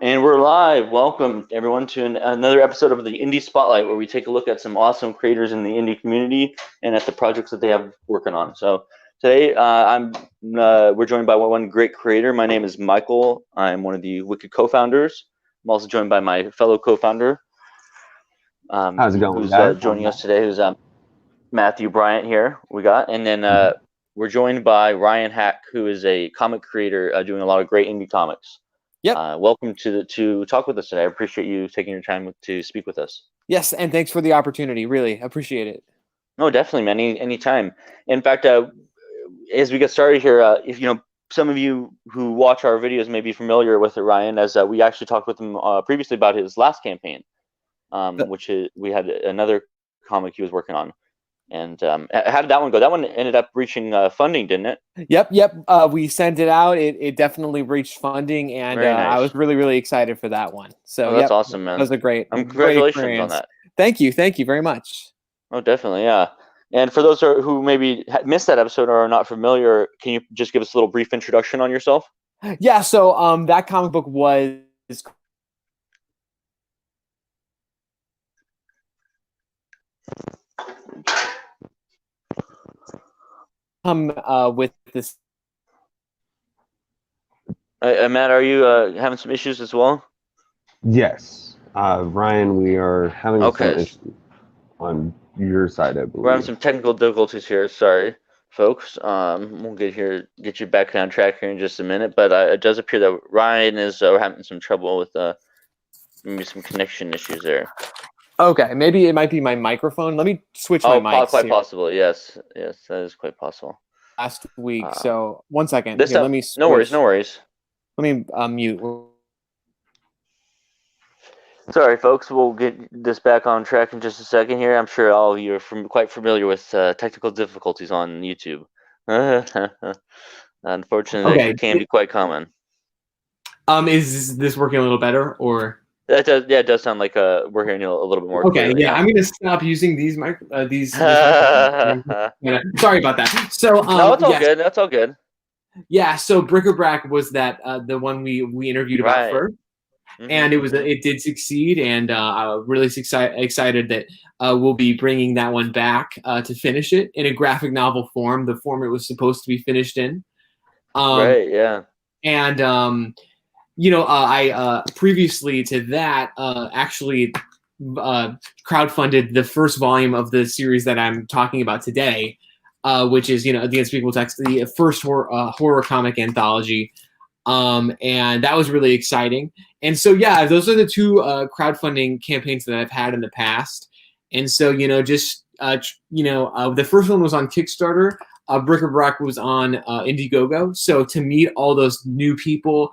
And we're live. Welcome, everyone, to another episode of the Indie Spotlight, where we take a look at some awesome creators in the indie community and at the projects that they have working on. So today, we're joined by one great creator. My name is Michael. I'm one of the Wicked co-founders. I'm also joined by my fellow co-founder, How's it going, who's guys? joining us today, who's Matthew Bryant here. And then we're joined by Ryan Hack, who is a comic creator doing a lot of great indie comics. Yep. Welcome to talk with us today. I appreciate you taking your time to speak with us. Yes, and thanks for the opportunity. Really appreciate it. No, definitely, man. Any time. In fact, as we get started here, if some of you who watch our videos may be familiar with Ryan, as we actually talked with him previously about his last campaign, we had another comic he was working on. And how did that one go? That one ended up reaching funding, didn't it? Yep. We sent it out. It definitely reached funding, and Very nice. I was really excited for that one. So that's awesome, man. That was a great. Congratulations on that. Thank you very much. Oh, definitely, yeah. And for those who maybe missed that episode or are not familiar, can you just give us a little brief introduction on yourself? Yeah. So that comic book was with this. Matt, are you having some issues as well? Yes. Ryan, we are having some issues on your side, I believe. We're having some technical difficulties here. Sorry, folks. We'll get you back on track here in just a minute. But it does appear that Ryan is having some trouble with maybe some connection issues there. Okay, maybe it might be my microphone. Let me switch my mic. Quite possible. Yes, that is quite possible. Last week. So 1 second. Let me switch. No worries. Let me mute. Sorry, folks. We'll get this back on track in just a second here. I'm sure all of you are quite familiar with technical difficulties on YouTube. Unfortunately, it can be quite common. Is this working a little better, or? It does sound like we're hearing you a little bit more. Okay, clearly. Yeah, I'm gonna stop using these Sorry about that. So no, it's all good. That's all good. Yeah, so Bric-a-Brac was that the one we interviewed about first, and it did succeed, and really excited that we'll be bringing that one back to finish it in a graphic novel form, the form it was supposed to be finished in. Right. Yeah. And I previously to that actually crowdfunded the first volume of the series that I'm talking about today, which is the Unspeakable Text, the first horror comic anthology, and that was really exciting. And so those are the two crowdfunding campaigns that I've had in the past. And so the first one was on Kickstarter. Bric-a-Brac was on Indiegogo. So to meet all those new people,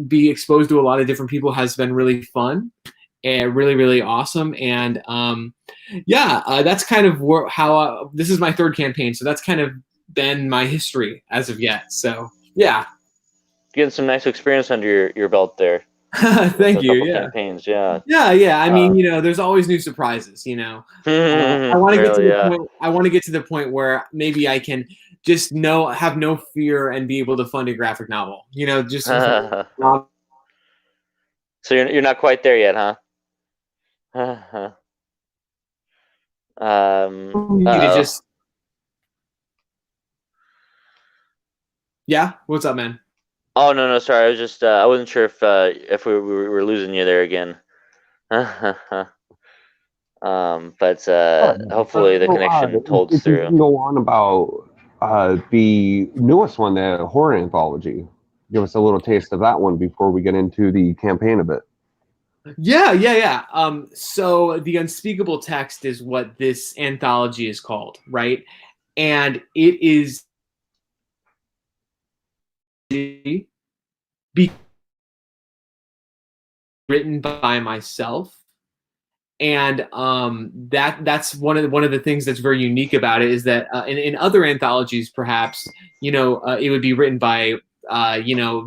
be exposed to a lot of different people has been really fun and really awesome. And that's kind of how this is my third campaign. So that's kind of been my history as of yet. So yeah, getting some nice experience under your belt there. Thank you. Yeah. Campaigns. Yeah. I mean, there's always new surprises. I want to get to the point. I want to get to the point where maybe I can just have no fear and be able to fund a graphic novel. Just. So you're not quite there yet, huh? Yeah. What's up, man? Oh no, sorry. I was just I wasn't sure if we were losing you there again. But hopefully the connection holds through. Go on about the newest one, the horror anthology. Give us a little taste of that one before we get into the campaign a bit. Yeah. So the Unspeakable Text is what this anthology is called, right? And it is written by myself, and that's one of the things that's very unique about it is that in other anthologies, perhaps it would be written by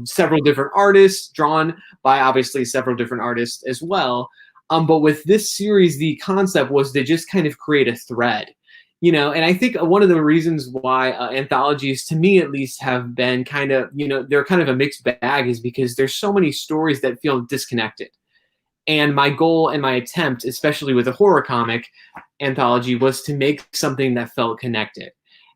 several different artists, drawn by obviously several different artists as well. But with this series, the concept was to just kind of create a thread. You know, and I think one of the reasons why anthologies, to me at least, have been kind of, you know, they're kind of a mixed bag is because there's so many stories that feel disconnected. And my goal and my attempt, especially with a horror comic anthology, was to make something that felt connected.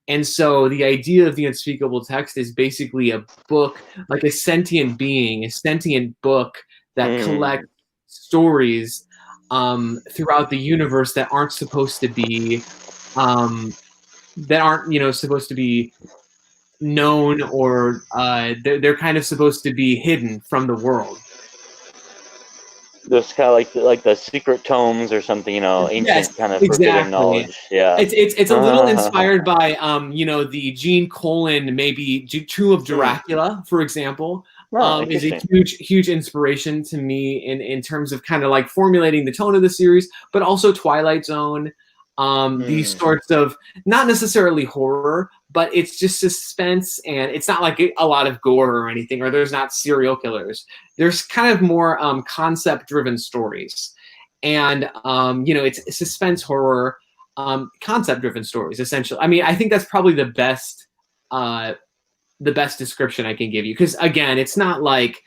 And so the idea of the Unspeakable Text is basically a book, like a sentient being, a sentient book that collects stories throughout the universe that aren't supposed to be, supposed to be known, or they're kind of supposed to be hidden from the world. This kind of like the secret tomes or something, you know, ancient kind of forbidden knowledge. Yeah, it's a little inspired by the Gene Colan, maybe Tomb of Dracula, for example. Is a huge inspiration to me in terms of kind of like formulating the tone of the series, but also Twilight Zone. These sorts of, not necessarily horror, but it's just suspense, and it's not like a lot of gore or anything, or there's not serial killers. There's kind of more concept-driven stories, and it's suspense horror, concept-driven stories essentially. I mean, I think that's probably the best description I can give you, because again, it's not like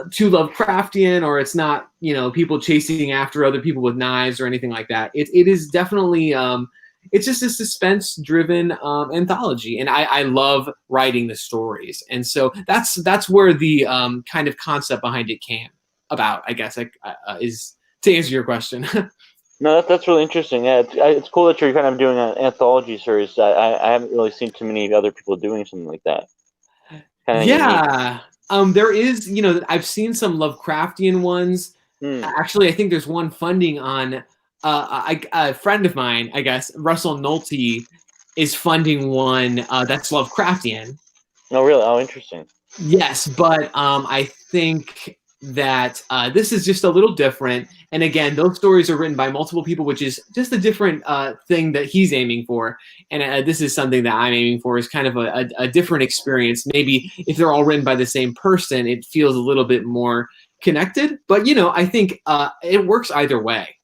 too Lovecraftian, or it's not, people chasing after other people with knives or anything like that. It is definitely it's just a suspense-driven anthology, and I love writing the stories, and so that's where the kind of concept behind it came about, I guess, is to answer your question. No, that's really interesting. Yeah, it's cool that you're kind of doing an anthology series. I haven't really seen too many other people doing something like that. Yeah. There is, I've seen some Lovecraftian ones. Actually, I think there's one funding on a friend of mine, I guess, Russell Nolte, is funding one that's Lovecraftian. Oh, really? Oh, interesting. Yes, but I think that this is just a little different. And again, those stories are written by multiple people, which is just a different thing that he's aiming for. And this is something that I'm aiming for, is kind of a different experience. Maybe if they're all written by the same person, it feels a little bit more connected. But, I think it works either way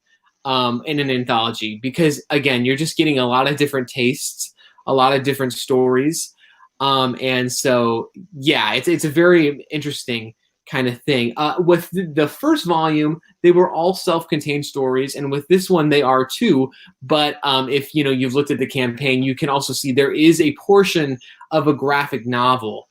in an anthology, because, again, you're just getting a lot of different tastes, a lot of different stories. And so, yeah, it's a very interesting kind of thing. With the first volume, they were all self-contained stories, and with this one, they are too. But if you've looked at the campaign, you can also see there is a portion of a graphic novel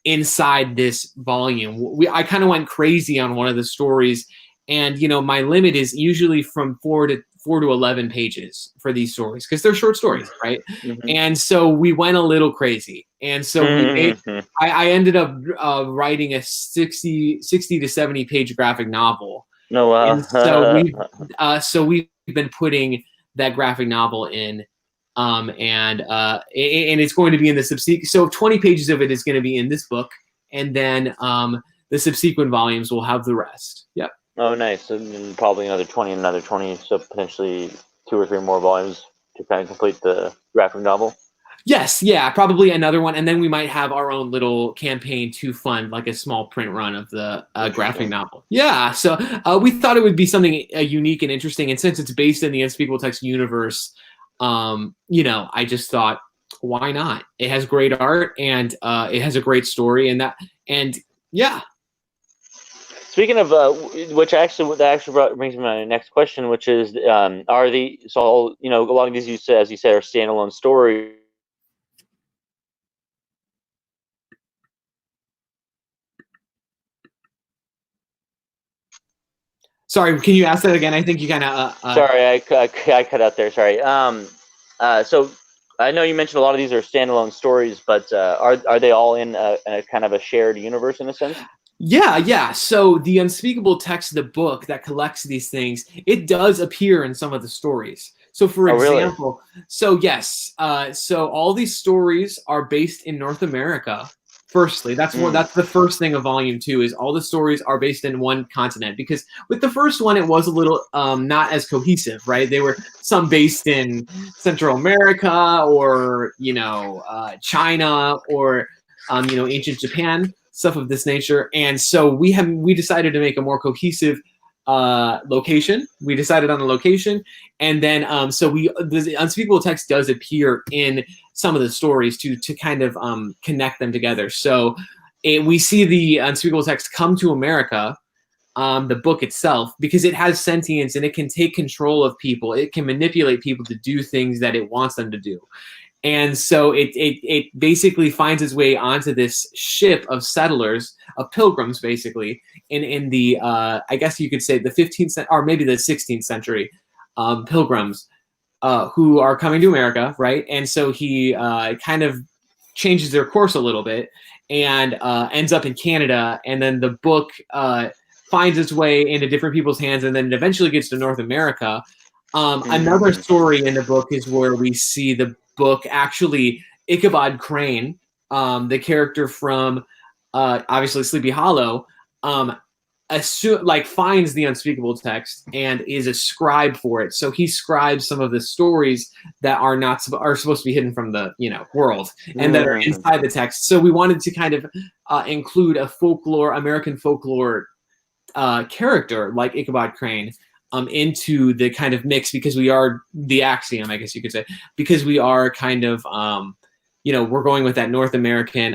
inside this volume. I kind of went crazy on one of the stories, and my limit is usually from 4 to 11 pages for these stories, because they're short stories, right? And so we went a little crazy, and so I ended up writing a 60 to 70 page graphic novel. No, wow. And so we've been putting that graphic novel in, and it's going to be in the subsequent. So 20 pages of it is going to be in this book, and then the subsequent volumes will have the rest. Yep. Oh, nice. And probably another 20, so potentially 2 or 3 more volumes to kind of complete the graphic novel. Yes, yeah, probably another one, and then we might have our own little campaign to fund, like a small print run of the graphic novel. Yeah, so we thought it would be something unique and interesting, and since it's based in the Unspeakable Text universe, I just thought, why not? It has great art, and it has a great story, and yeah. Speaking of that actually brings me to my next question, which is, a lot of these, as you said, are standalone stories. Sorry, can you ask that again? I think you kind of. Sorry, I cut out there. Sorry. So I know you mentioned a lot of these are standalone stories, but are they all in a kind of a shared universe in a sense? Yeah. So the Unspeakable Text, the book that collects these things, it does appear in some of the stories. So for example, really? So yes, so all these stories are based in North America. Firstly, that's the first thing of volume 2, is all the stories are based in one continent, because with the first one, it was a little not as cohesive, right? They were some based in Central America, or, China, or, ancient Japan, stuff of this nature. And so we decided to make a more cohesive location. We decided on a location, and then the Unspeakable Text does appear in some of the stories to kind of connect them together. So we see the Unspeakable Text come to America, the book itself, because it has sentience and it can take control of people. It can manipulate people to do things that it wants them to do. And so it basically finds its way onto this ship of settlers, of pilgrims, basically, in the I guess you could say the 15th or maybe the 16th century pilgrims who are coming to America, right? And so he kind of changes their course a little bit and ends up in Canada, and then the book finds its way into different people's hands, and then it eventually gets to North America. Another story in the book is where we see the book actually Ichabod Crane, the character from obviously Sleepy Hollow, finds the Unspeakable Text and is a scribe for it. So he scribes some of the stories that are supposed to be hidden from the world and that are inside the text. So we wanted to kind of include a American folklore character like Ichabod Crane into the kind of mix, because we are the axiom, I guess you could say, because we are kind of, we're going with that North American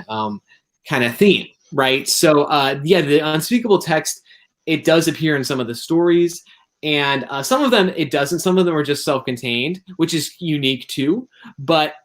kind of theme, right? So the Unspeakable Text, it does appear in some of the stories, and some of them it doesn't. Some of them are just self-contained, which is unique too. But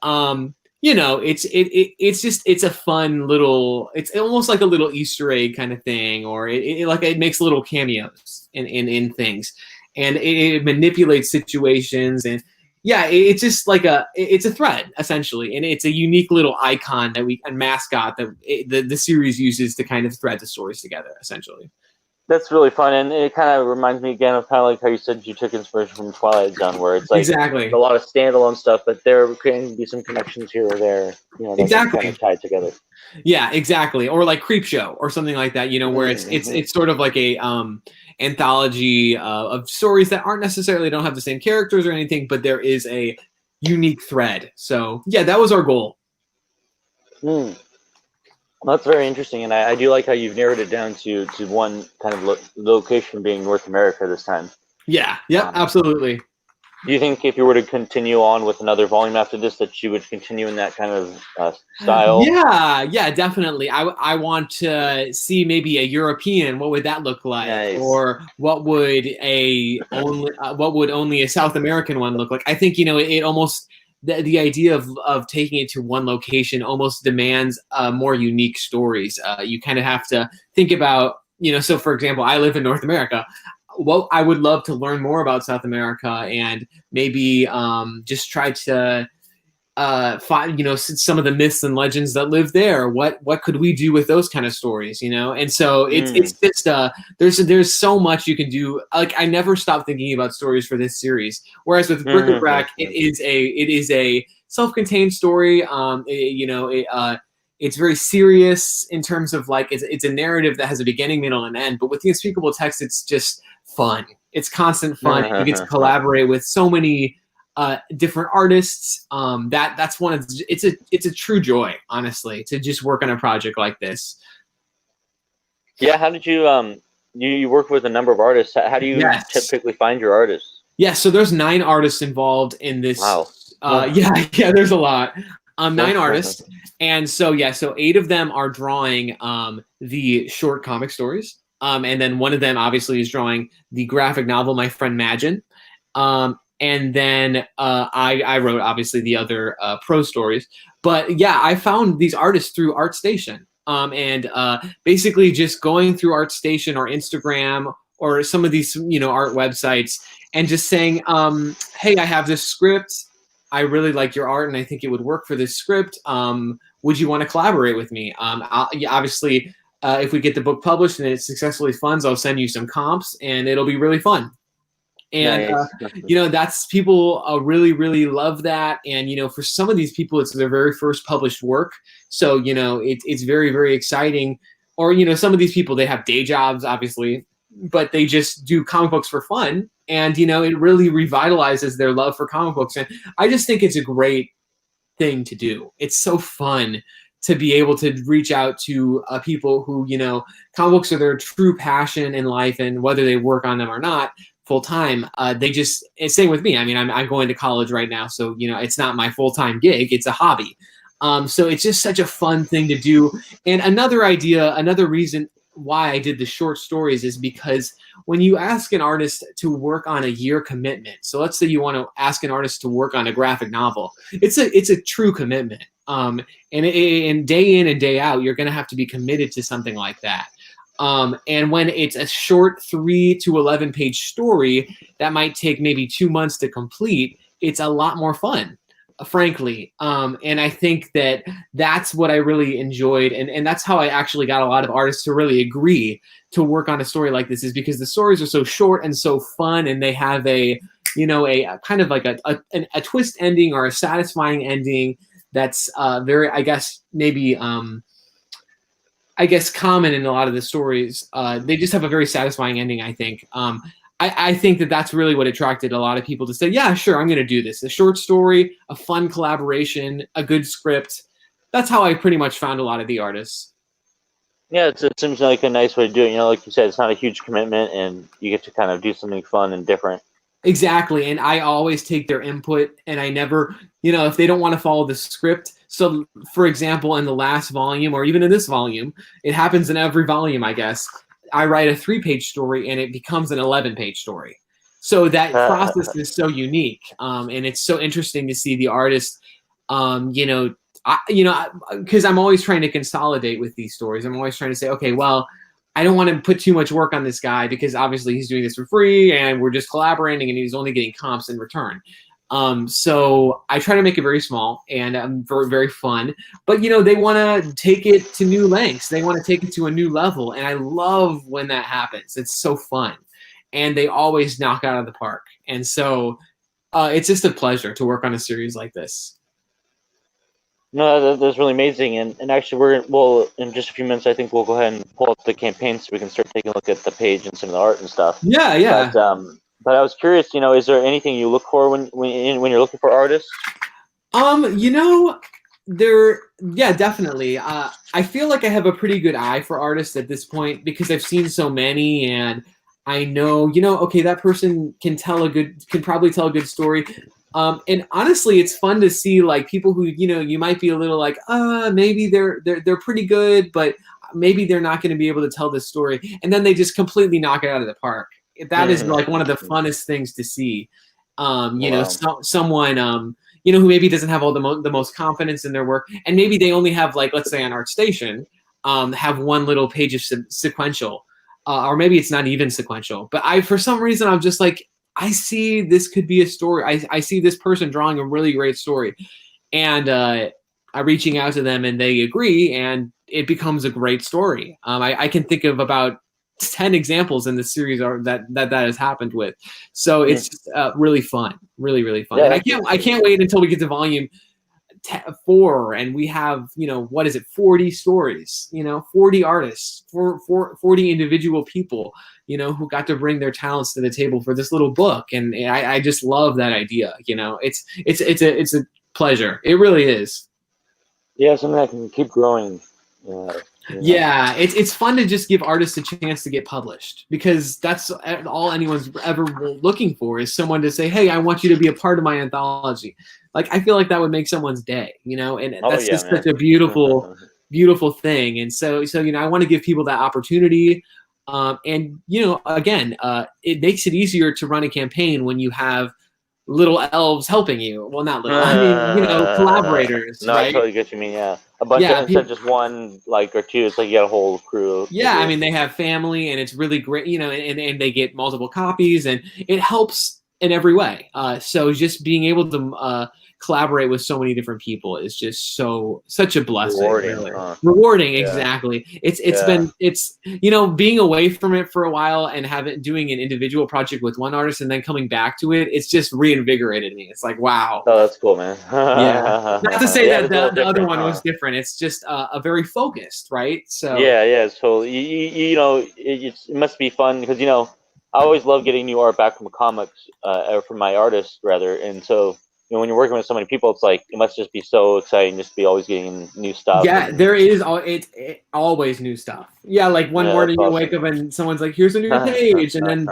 it's a fun little, it's almost like a little Easter egg kind of thing, or it makes little cameos in things, and it manipulates situations, and it's just like it's a thread essentially, and it's a unique little icon a mascot that the series uses to kind of thread the stories together essentially. That's really fun, and it kind of reminds me again of kind of like how you said you took inspiration from Twilight Zone, where it's like exactly a lot of standalone stuff, but there can be some connections here or there, that exactly kind of tied together. Yeah, exactly. Or like Creepshow or something like that, where it's sort of like a anthology of stories that aren't necessarily don't have the same characters or anything, but there is a unique thread. So yeah, that was our goal. That's very interesting, and I do like how you've narrowed it down to one kind of location being North America this time. Yeah, absolutely. Do you think if you were to continue on with another volume after this, that you would continue in that kind of style? Yeah, definitely. I want to see maybe a European. What would that look like? Nice. Or what would only a South American one look like? I think it almost. The idea of taking it to one location almost demands more unique stories. You kind of have to think about, so for example, I live in North America. Well, I would love to learn more about South America and maybe just try to find, some of the myths and legends that live there. What could we do with those kind of stories, And so it's just there's so much you can do. Like I never stop thinking about stories for this series. Whereas with Bric-a-Brac, it is a self-contained story. It's very serious in terms of like it's a narrative that has a beginning, middle, and end. But with the Unspeakable Text, it's just fun. It's constant fun. You get to collaborate with so many different artists. That's one of it's a true joy, honestly, to just work on a project like this. Yeah, how did you you work with a number of artists? How do you typically find your artists? Yeah, so there's 9 artists involved in this. Wow. There's a lot. 9 artists, and so 8 of them are drawing the short comic stories, and then one of them obviously is drawing the graphic novel My Friend Magin. And then I wrote, obviously, the other prose stories. But, I found these artists through ArtStation. And basically just going through ArtStation or Instagram or some of these, art websites and just saying, hey, I have this script. I really like your art, and I think it would work for this script. Would you want to collaborate with me? Obviously, if we get the book published and it successfully funds, I'll send you some comps, and it'll be really fun. And, that's people really, really love that. And, for some of these people, it's their very first published work. So, it's very, very exciting. Or, some of these people, they have day jobs, obviously, but they just do comic books for fun. And, it really revitalizes their love for comic books. And I just think it's a great thing to do. It's so fun to be able to reach out to people who, you know, comic books are their true passion in life, and whether they work on them or not full time, they just, it's same with me. I mean, I'm going to college right now, so, you know, it's not my full-time gig, it's a hobby. So it's just such a fun thing to do. And another reason why I did the short stories is because when you ask an artist to work on a year commitment, so let's say you want to ask an artist to work on a graphic novel, it's a true commitment. And day in and day out, you're going to have to be committed to something like that. And when it's a short 3 to 11 page story that might take maybe 2 months to complete, it's a lot more fun, frankly. And I think that that's what I really enjoyed. And that's how I actually got a lot of artists to really agree to work on a story like this, is because the stories are so short and so fun, and they have a kind of like a twist ending or a satisfying ending that's very, I guess, maybe common in a lot of the stories. They just have a very satisfying ending, I think. I think that that's really what attracted a lot of people to say, yeah, sure, I'm going to do this. A short story, a fun collaboration, a good script. That's how I pretty much found a lot of the artists. Yeah, it seems like a nice way to do it. You know, like you said, it's not a huge commitment, and you get to kind of do something fun and different. Exactly, and I always take their input, and I never, you know, if they don't want to follow the script. So, for example, in the last volume, or even in this volume, it happens in every volume, I guess, I write a 3-page story, and it becomes an 11-page story. So that process is so unique, and it's so interesting to see the artist, because I'm always trying to consolidate with these stories. I'm always trying to say, okay, well, I don't want to put too much work on this guy because obviously he's doing this for free and we're just collaborating and he's only getting comps in return. So I try to make it very small and very, very fun. But, you know, they want to take it to new lengths. They want to take it to a new level. And I love when that happens. It's so fun. And they always knock out of the park. And so it's just a pleasure to work on a series like this. No, that's really amazing. And actually, in just a few minutes, I think we'll go ahead and pull up the campaign so we can start taking a look at the page and some of the art and stuff. Yeah, yeah. But I was curious, you know, is there anything you look for when you're looking for artists? You know, yeah, definitely. I feel like I have a pretty good eye for artists at this point because I've seen so many, and I know, you know, okay, that person can probably tell a good story. And honestly, it's fun to see like people who, you know, you might be a little like, maybe they're pretty good, but maybe they're not going to be able to tell this story, and then they just completely knock it out of the park. That is like one of the funnest things to see. You know, someone you know, who maybe doesn't have all the most confidence in their work, and maybe they only have, like, let's say on ArtStation, have one little page of sequential, or maybe it's not even sequential. But for some reason, I'm just like, I see this could be a story. I see this person drawing a really great story, and I'm reaching out to them, and they agree, and it becomes a great story. I can think of about 10 examples in the series that has happened with. So it's just really fun, really, really fun. Yeah, and I can't wait until we get to volume 4 and we have, you know, what is it, 40 stories, you know, 40 artists, 40 individual people, you know, who got to bring their talents to the table for this little book. And I just love that idea. You know, it's a pleasure. It really is. Yeah, something that can keep growing. Yeah, it's fun to just give artists a chance to get published, because that's all anyone's ever looking for, is someone to say, hey, I want you to be a part of my anthology. Like, I feel like that would make someone's day, you know, and that's just such a beautiful, beautiful thing. And so, you know, I want to give people that opportunity. And, you know, again, it makes it easier to run a campaign when you have little elves helping you. Well, not little, I mean, you know, collaborators. No, right? I totally get what you mean, yeah. A bunch of, instead of just one, like, or two, it's like you got a whole crew. Yeah, I mean, they have family, and it's really great, you know, and they get multiple copies, and it helps in every way. So just being able to collaborate with so many different people is just such a blessing. Rewarding, really. Rewarding, exactly. It's been, you know, being away from it for a while and doing an individual project with one artist and then coming back to it, it's just reinvigorated me. It's like, wow. Oh, that's cool, man. Yeah. Not to say that the other one was different. It's just a very focused, right? So yeah. So you know, it must be fun because, you know, I always love getting new art back from comics, or from my artists rather, and so, when you're working with so many people, it's like it must just be so exciting, just be always getting new stuff. Yeah, there is always new stuff. Yeah, like one morning you awesome. wake up and someone's like, "Here's a new page," and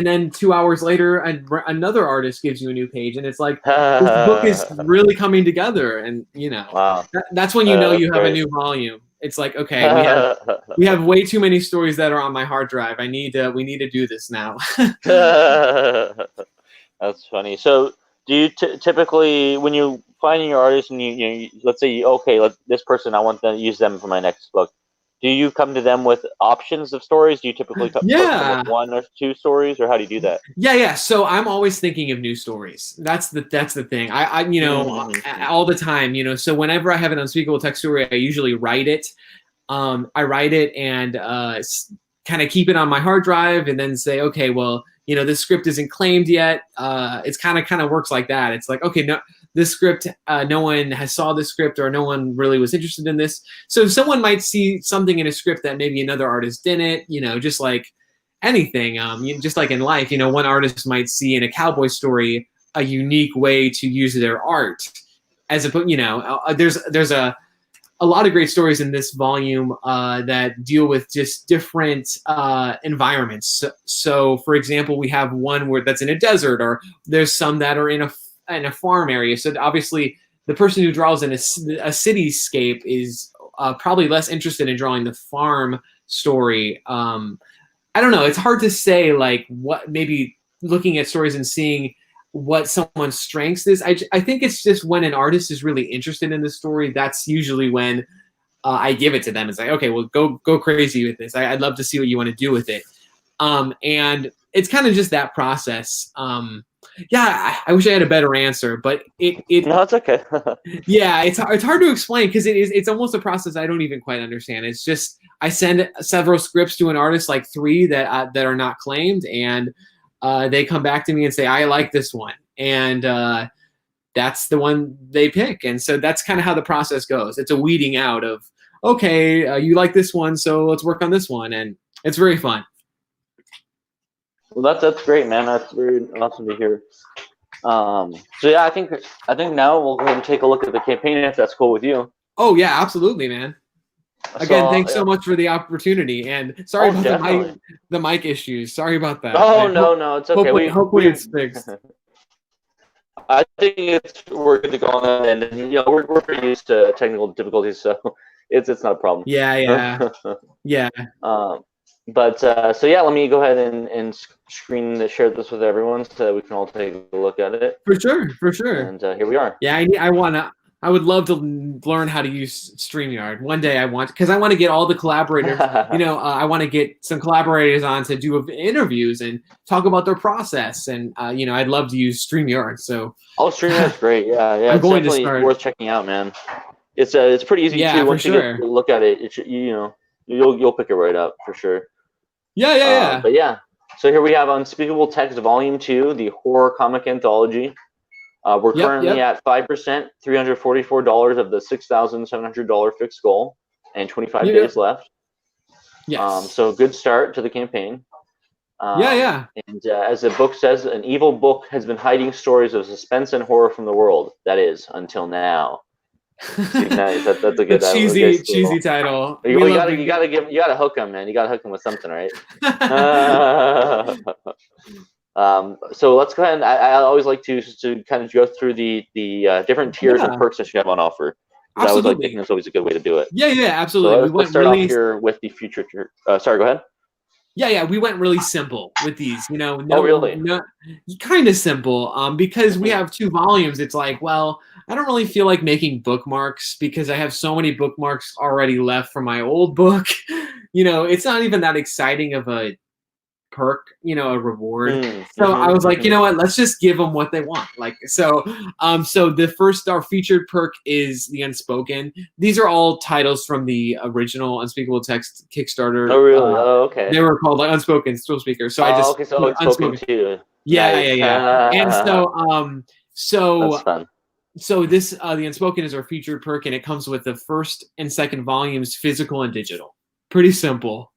then 2 hours later, another artist gives you a new page, and it's like this book is really coming together. And wow, that's when you know you have great. a new volume. It's like, okay, we have way too many stories that are on my hard drive. We need to do this now. That's funny. So, do you typically, when you finding your artist and you let's say this person, I want to use them for my next book. Do you come to them with options of stories? Do you typically come with one or two stories, or how do you do that? Yeah. So I'm always thinking of new stories. That's the thing. I all the time. So whenever I have an Unspeakable Text story, I usually write it. I write it and kind of keep it on my hard drive, and then say, okay, well, this script isn't claimed yet. It's kind of works like that. It's like, okay, no, this script, no one has saw this script, or no one really was interested in this. So someone might see something in a script that maybe another artist didn't, just like anything, just like in life, one artist might see in a cowboy story a unique way to use their art. There's a lot of great stories in this volume that deal with just different environments. So, for example, we have one that's in a desert, or there's some that are in a farm area. So obviously, the person who draws in a cityscape is probably less interested in drawing the farm story. I don't know. It's hard to say, like, what, maybe looking at stories and seeing what someone's strengths is. I think it's just when an artist is really interested in the story, that's usually when I give it to them. It's like, okay, well, go crazy with this. I'd love to see what you want to do with it. And it's kind of just that process. Yeah, I wish I had a better answer, but no, it's okay. Yeah, it's hard to explain, because it's almost a process I don't even quite understand. It's just I send several scripts to an artist, like 3 that are not claimed, and they come back to me and say, I like this one. And that's the one they pick. And so that's kind of how the process goes. It's a weeding out of, okay, you like this one, so let's work on this one. And it's very fun. Well, that's great, man. That's very awesome to hear. So yeah, I think now we'll go ahead and take a look at the campaign, if that's cool with you. Oh yeah, absolutely, man. Again, thanks so much for the opportunity, and sorry about the mic issues. Sorry about that. Oh, no, it's okay. Hopefully it's fixed. I think we're good to go on that, and we're pretty used to technical difficulties, so it's not a problem. Yeah. So yeah, let me go ahead and share this with everyone so that we can all take a look at it. For sure. And here we are. Yeah, I would love to learn how to use StreamYard. One day because I want to get all the collaborators, I want to get some collaborators on to do interviews and talk about their process. And, I'd love to use StreamYard. So. Oh, StreamYard's great. Yeah. I'm it's definitely worth checking out, man. It's pretty easy too. Once you get to look at it, you'll pick it right up for sure. Yeah. But yeah, so here we have Unspeakable Text Volume 2, the horror comic anthology. We're currently at 5%, $344 of the $6,700 fixed goal, and 25 days left. Yes. So good start to the campaign. Yeah. And as the book says, an evil book has been hiding stories of suspense and horror from the world. That is, until now. Nice. That's a good cheesy title. You gotta hook them, man. You gotta hook them with something, right? So let's go ahead and I always like to kind of go through the different tiers of perks that you have on offer. I always like thinking that's always a good way to do it. Yeah, absolutely. So let's start off here with the future tier. Sorry, go ahead. Yeah, we went really simple with these. Really? Kind of simple. Because we have 2 volumes. It's like, well, I don't really feel like making bookmarks because I have so many bookmarks already left from my old book. It's not even that exciting of a perk, a reward. So I was like, you know what? Let's just give them what they want. So our featured perk is the Unspoken. These are all titles from the original Unspeakable Text Kickstarter. Oh, really? They were called Unspoken Still Speaker. So I just Unspoken too. Yeah. And so that's fun. So this the Unspoken is our featured perk, and it comes with the first and second volumes, physical and digital. Pretty simple.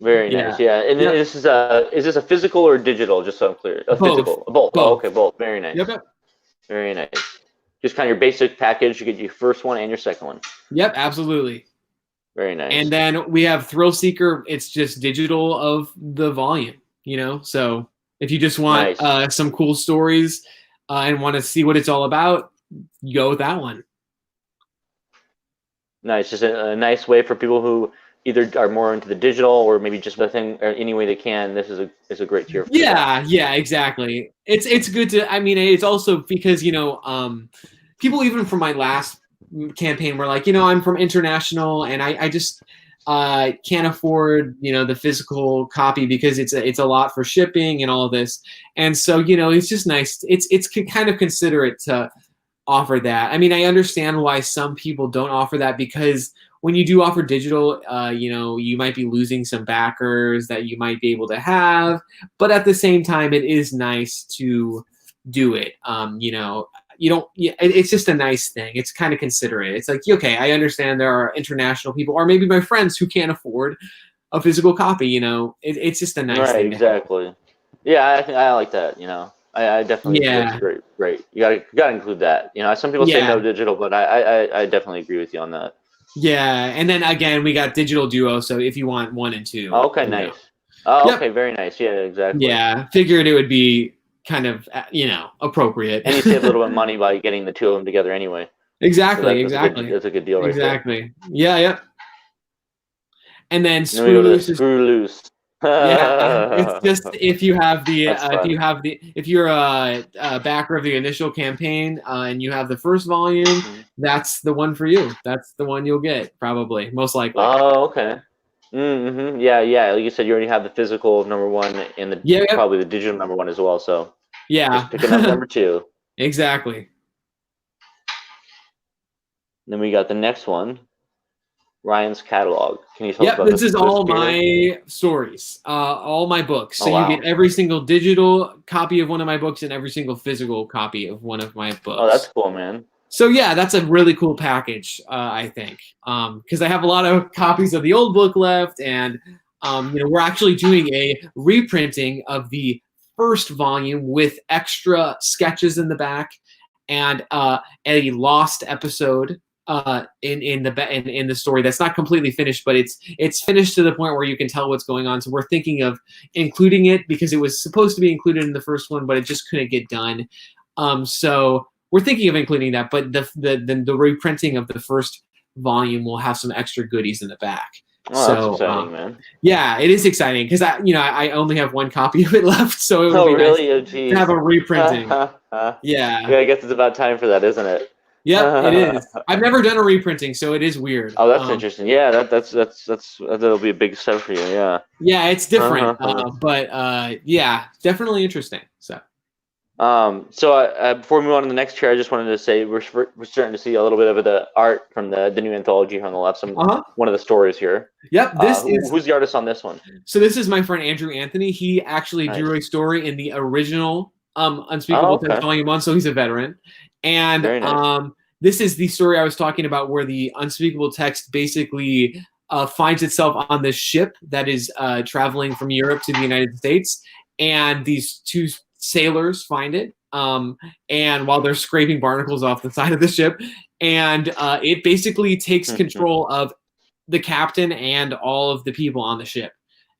Very nice. Yeah. And then is this a physical or digital? Just so I'm clear. Both. Physical. Both. Both. Oh, okay, both. Very nice. Yep. Very nice. Just kind of your basic package. You get your first one and your second one. Yep, absolutely. Very nice. And then we have Thrill Seeker. It's just digital of the volume, you know. So if you just want some cool stories and want to see what it's all about, you go with that one. Nice. Just a nice way for people who either are more into the digital or maybe just the thing or any way they can. This is a great tier. For yeah, exactly. It's good to. I mean, it's also because people even from my last campaign were like, I'm from international and I just can't afford the physical copy because it's a lot for shipping and all of this. And so it's just nice. It's kind of considerate to offer that. I mean, I understand why some people don't offer that because when you do offer digital, you might be losing some backers that you might be able to have, but at the same time, it is nice to do it. It's just a nice thing. It's kind of considerate. It's like, okay, I understand there are international people, or maybe my friends who can't afford a physical copy. It's just a nice thing. Right, exactly. Yeah, I like that. I definitely think it's great. You gotta include that. Some people say no digital, but I definitely agree with you on that. Yeah, and then again, we got digital duo. So if you want 1 and 2. Oh, okay, nice. Oh, okay, very nice. Yeah, exactly. Yeah, figured it would be kind of appropriate. And you save a little bit of money by getting the two of them together anyway. Exactly, so that's a good deal, right? Exactly. Yeah. And then Screw Loose. Screw Loose. Yeah, it's just if you're a backer of the initial campaign and you have the first volume, that's the one for you. That's the one you'll get, probably, most likely. Oh, okay. Mm-hmm. Yeah. Like you said, you already have the physical of number 1 and probably the digital number 1 as well. So just picking up number 2. Exactly. Then we got the next one. Ryan's catalog. Can you tell us about this is all my stories, all my books. So you get every single digital copy of one of my books and every single physical copy of one of my books. Oh, that's cool, man. So yeah, that's a really cool package, I think, because I have a lot of copies of the old book left, and we're actually doing a reprinting of the first volume with extra sketches in the back and a lost episode in the story that's not completely finished, but it's finished to the point where you can tell what's going on. So we're thinking of including it because it was supposed to be included in the first one, but it just couldn't get done. So we're thinking of including that, but the reprinting of the first volume will have some extra goodies in the back. Oh, that's exciting, man. Yeah, it is exciting because I only have 1 copy of it left, so it would be really? nice to have a reprinting. Yeah, I guess it's about time for that, isn't it? Yeah, it is. I've never done a reprinting, so it is weird. Oh, that's interesting. Yeah, that'll be a big step for you. Yeah. Yeah, it's different, but yeah, definitely interesting. So. Before we move on to the next chair, I just wanted to say we're starting to see a little bit of the art from the new anthology on the left. One of the stories here. Yep. Who's the artist on this one? So this is my friend Andrew Anthony. He actually drew a story in the original Unspeakable Text Volume 1, so he's a veteran. And this is the story I was talking about where the Unspeakable Text basically finds itself on this ship that is traveling from Europe to the United States. And these 2 sailors find it. And while they're scraping barnacles off the side of the ship. And it basically takes control of the captain and all of the people on the ship.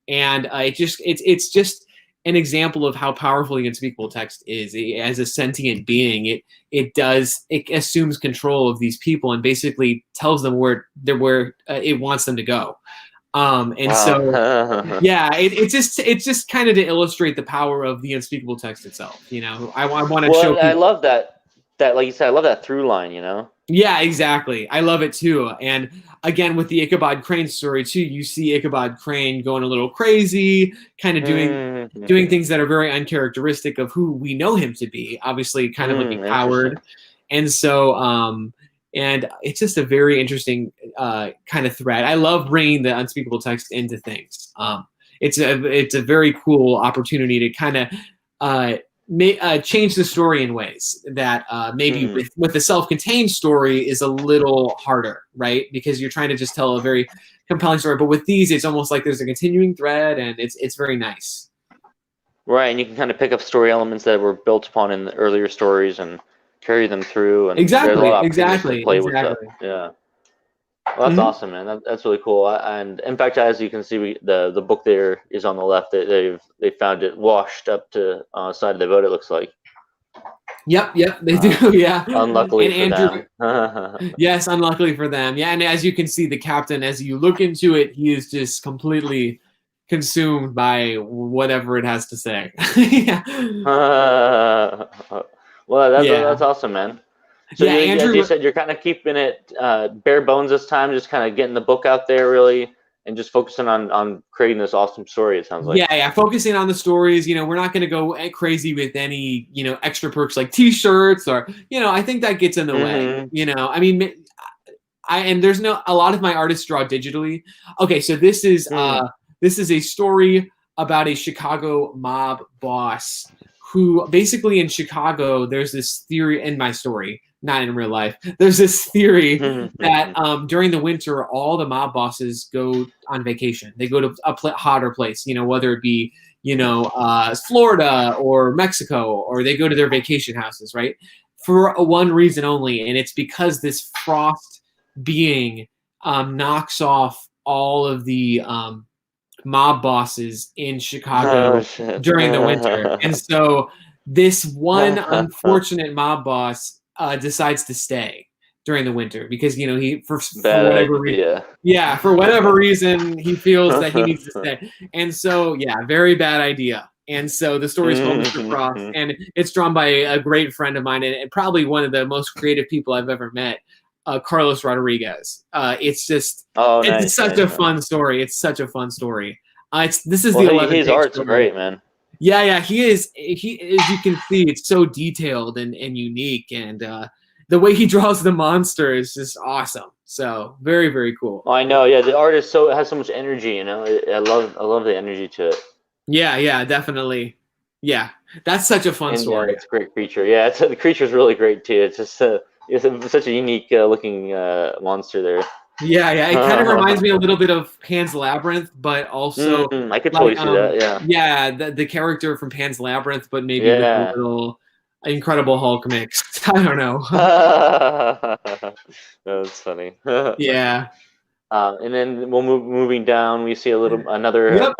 And it's just an example of how powerful the Unspeakable Text is. As a sentient being, it assumes control of these people and basically tells them where it wants them to go. So yeah, it's just kind of to illustrate the power of the Unspeakable Text itself. I want to show people. I love that like you said, I love that through line. Yeah, exactly. I love it too. And again, with the Ichabod Crane story too, you see Ichabod Crane going a little crazy, kind of doing things that are very uncharacteristic of who we know him to be. Obviously, kind of like a coward. And so, and it's just a very interesting kind of thread. I love bringing the Unspeakable Text into things. It's a very cool opportunity to kind of change the story in ways that maybe with the self-contained story is a little harder, right? Because you're trying to just tell a very compelling story. But with these, it's almost like there's a continuing thread, and it's very nice. Right, and you can kind of pick up story elements that were built upon in the earlier stories and carry them through, and Exactly, there's a lot of opportunities exactly, to play with exactly. stuff. Yeah. Well, that's Mhm. awesome, man. That's really cool. And in fact, as you can see, the book there is on the left. They found it washed up to side of the boat. It looks like. Yep, they do. Yeah. Unluckily And for Andrew, them. yes, unluckily for them. Yeah, and as you can see, the captain, as you look into it, he is just completely consumed by whatever it has to say. Yeah. Well, Yeah. that's awesome, man. So Yeah, as you Andrew. said, you're kind of keeping it bare bones this time, just kind of getting the book out there, really, and just focusing on creating this awesome story. It sounds like. Yeah, focusing on the stories. We're not going to go crazy with any, extra perks like T-shirts or, I think that gets in the way. I mean, and there's a lot of my artists draw digitally. Okay, so this is a story about a Chicago mob boss who basically in Chicago, there's this theory in my story, not in real life. There's this theory that during the winter, all the mob bosses go on vacation. They go to a hotter place, whether it be, Florida or Mexico, or they go to their vacation houses, right? For one reason only, and it's because this frost being knocks off all of the mob bosses in Chicago during the winter. And so this one unfortunate mob boss decides to stay during the winter because, he, for whatever reason, for whatever reason, he feels that he needs to stay. And so, very bad idea. And so the story is called Mr. Frost, and it's drawn by a great friend of mine and probably one of the most creative people I've ever met. Carlos Rodriguez. It's just, it's such a fun story. It's such a fun story. This is the 11th. His art's great, man. Yeah, he is. He, as you can see, it's so detailed and unique, and the way he draws the monster is just awesome. So very, very cool. Oh, I know. Yeah, the art is has so much energy. I love the energy to it. Yeah, definitely. Yeah, that's such a fun story. It's a great creature. Yeah, the creature's really great too. It's just it's such a unique looking monster there. Yeah, it kind of reminds me a little bit of Pan's Labyrinth, but also I could totally see that. Yeah. Yeah, the character from Pan's Labyrinth, but maybe with a little Incredible Hulk mixed. I don't know. That's funny. Yeah. And then moving down, we see another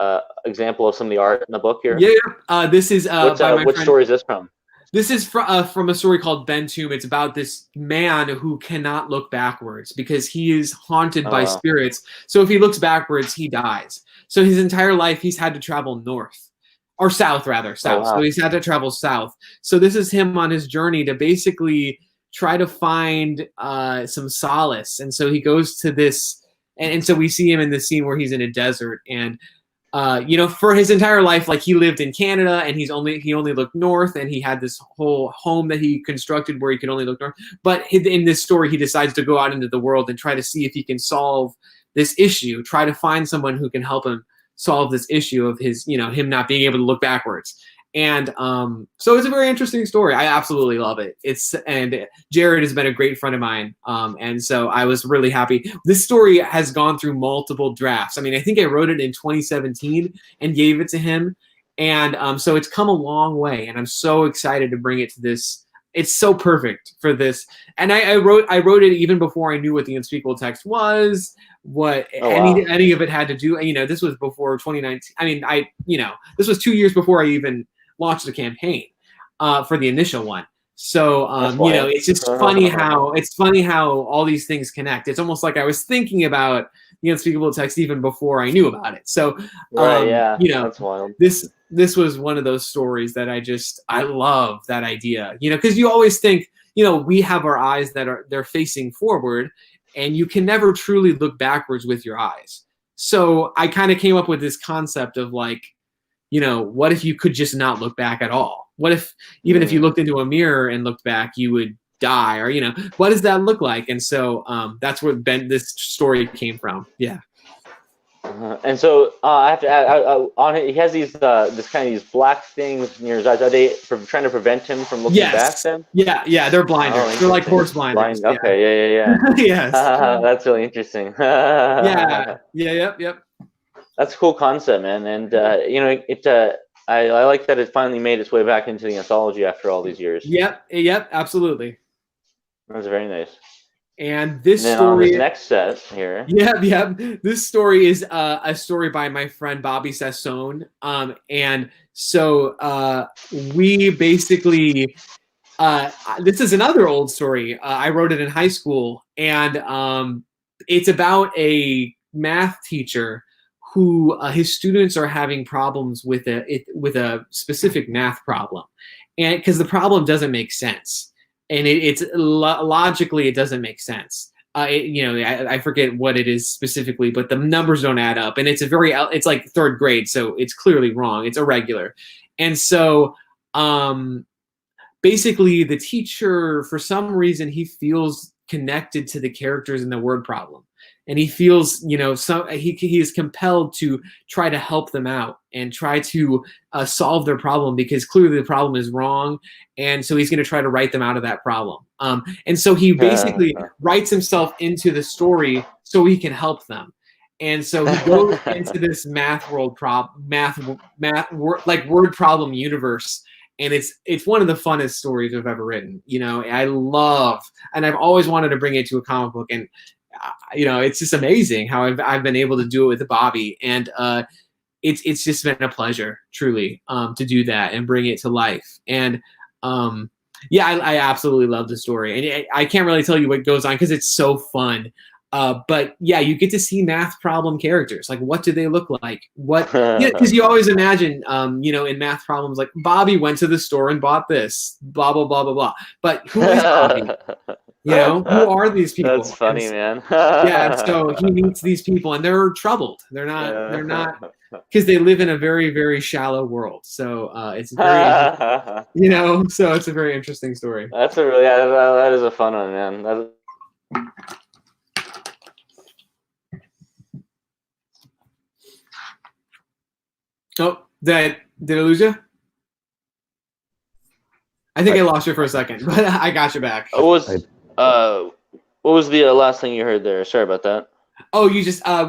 example of some of the art in the book here. Yeah. This is what story is this from? This is from a story called Ben Tomb. It's about this man who cannot look backwards because he is haunted by spirits. So if he looks backwards, he dies. So his entire life, he's had to travel north. Or south, rather. South. Wow. So he's had to travel south. So this is him on his journey to basically try to find some solace. And so he goes to this, and so we see him in this scene where he's in a desert. And for his entire life, like he lived in Canada and he only looked north, and he had this whole home that he constructed where he could only look north. But in this story, he decides to go out into the world and try to see if he can solve this issue, try to find someone who can help him solve this issue of his, him not being able to look backwards. And so it's a very interesting story. I absolutely love it. And Jared has been a great friend of mine. And so I was really happy. This story has gone through multiple drafts. I mean, I think I wrote it in 2017 and gave it to him. And so it's come a long way. And I'm so excited to bring it to this. It's so perfect for this. And I wrote it even before I knew what the Unspeakable Text was, what any of it had to do. This was before 2019. I mean, this was 2 years before I even launched the campaign for the initial one. So it's just funny how all these things connect. It's almost like I was thinking about the Unspeakable Text even before I knew about it. So that's wild. This was one of those stories that I love that idea. Because you always think, we have our eyes they're facing forward, and you can never truly look backwards with your eyes. So I kind of came up with this concept of like, what if you could just not look back at all? What if, even if you looked into a mirror and looked back, you would die? Or, what does that look like? And so that's where this story came from. Yeah. And so I have to add, on it, he has these these black things near his eyes. Are they trying to prevent him from looking back then? Yeah, they're blinders. They're like horse blinders. Okay, yeah. Yes. That's really interesting. Yep. That's a cool concept, man. And I like that it finally made its way back into the anthology after all these years. Yep, absolutely. That's very nice. And this And then story, on his next set here. yeah. This story is a story by my friend Bobby Sassone. And so we basically, this is another old story. I wrote it in high school, and it's about a math teacher who his students are having problems with a specific math problem, and because the problem doesn't make sense, and logically it doesn't make sense. I forget what it is specifically, but the numbers don't add up, and it's like third grade, so it's clearly wrong. It's irregular, and so basically the teacher, for some reason, he feels connected to the characters in the word problem, and he feels, he is compelled to try to help them out and try to solve their problem, because clearly the problem is wrong, and so he's going to try to write them out of that problem. And so he basically writes himself into the story so he can help them. And so he goes into this word problem universe. And it's one of the funnest stories I've ever written. I love, and I've always wanted to bring it to a comic book, and it's just amazing how I've been able to do it with Bobby, and it's just been a pleasure, truly, to do that and bring it to life. And I absolutely love the story, and I can't really tell you what goes on because it's so fun. But yeah, you get to see math problem characters. Like, what do they look like? What? Because you always imagine, in math problems, like Bobby went to the store and bought this, blah blah blah blah blah. But who is Bobby? Who are these people? That's funny, man. So he meets these people, and they're troubled. They're not, because they live in a very, very shallow world. So it's very, so it's a very interesting story. That's that is a fun one, man. Oh, did I lose you? I think I lost you for a second, but I got you back. What was the last thing you heard there? Sorry about that. Oh, we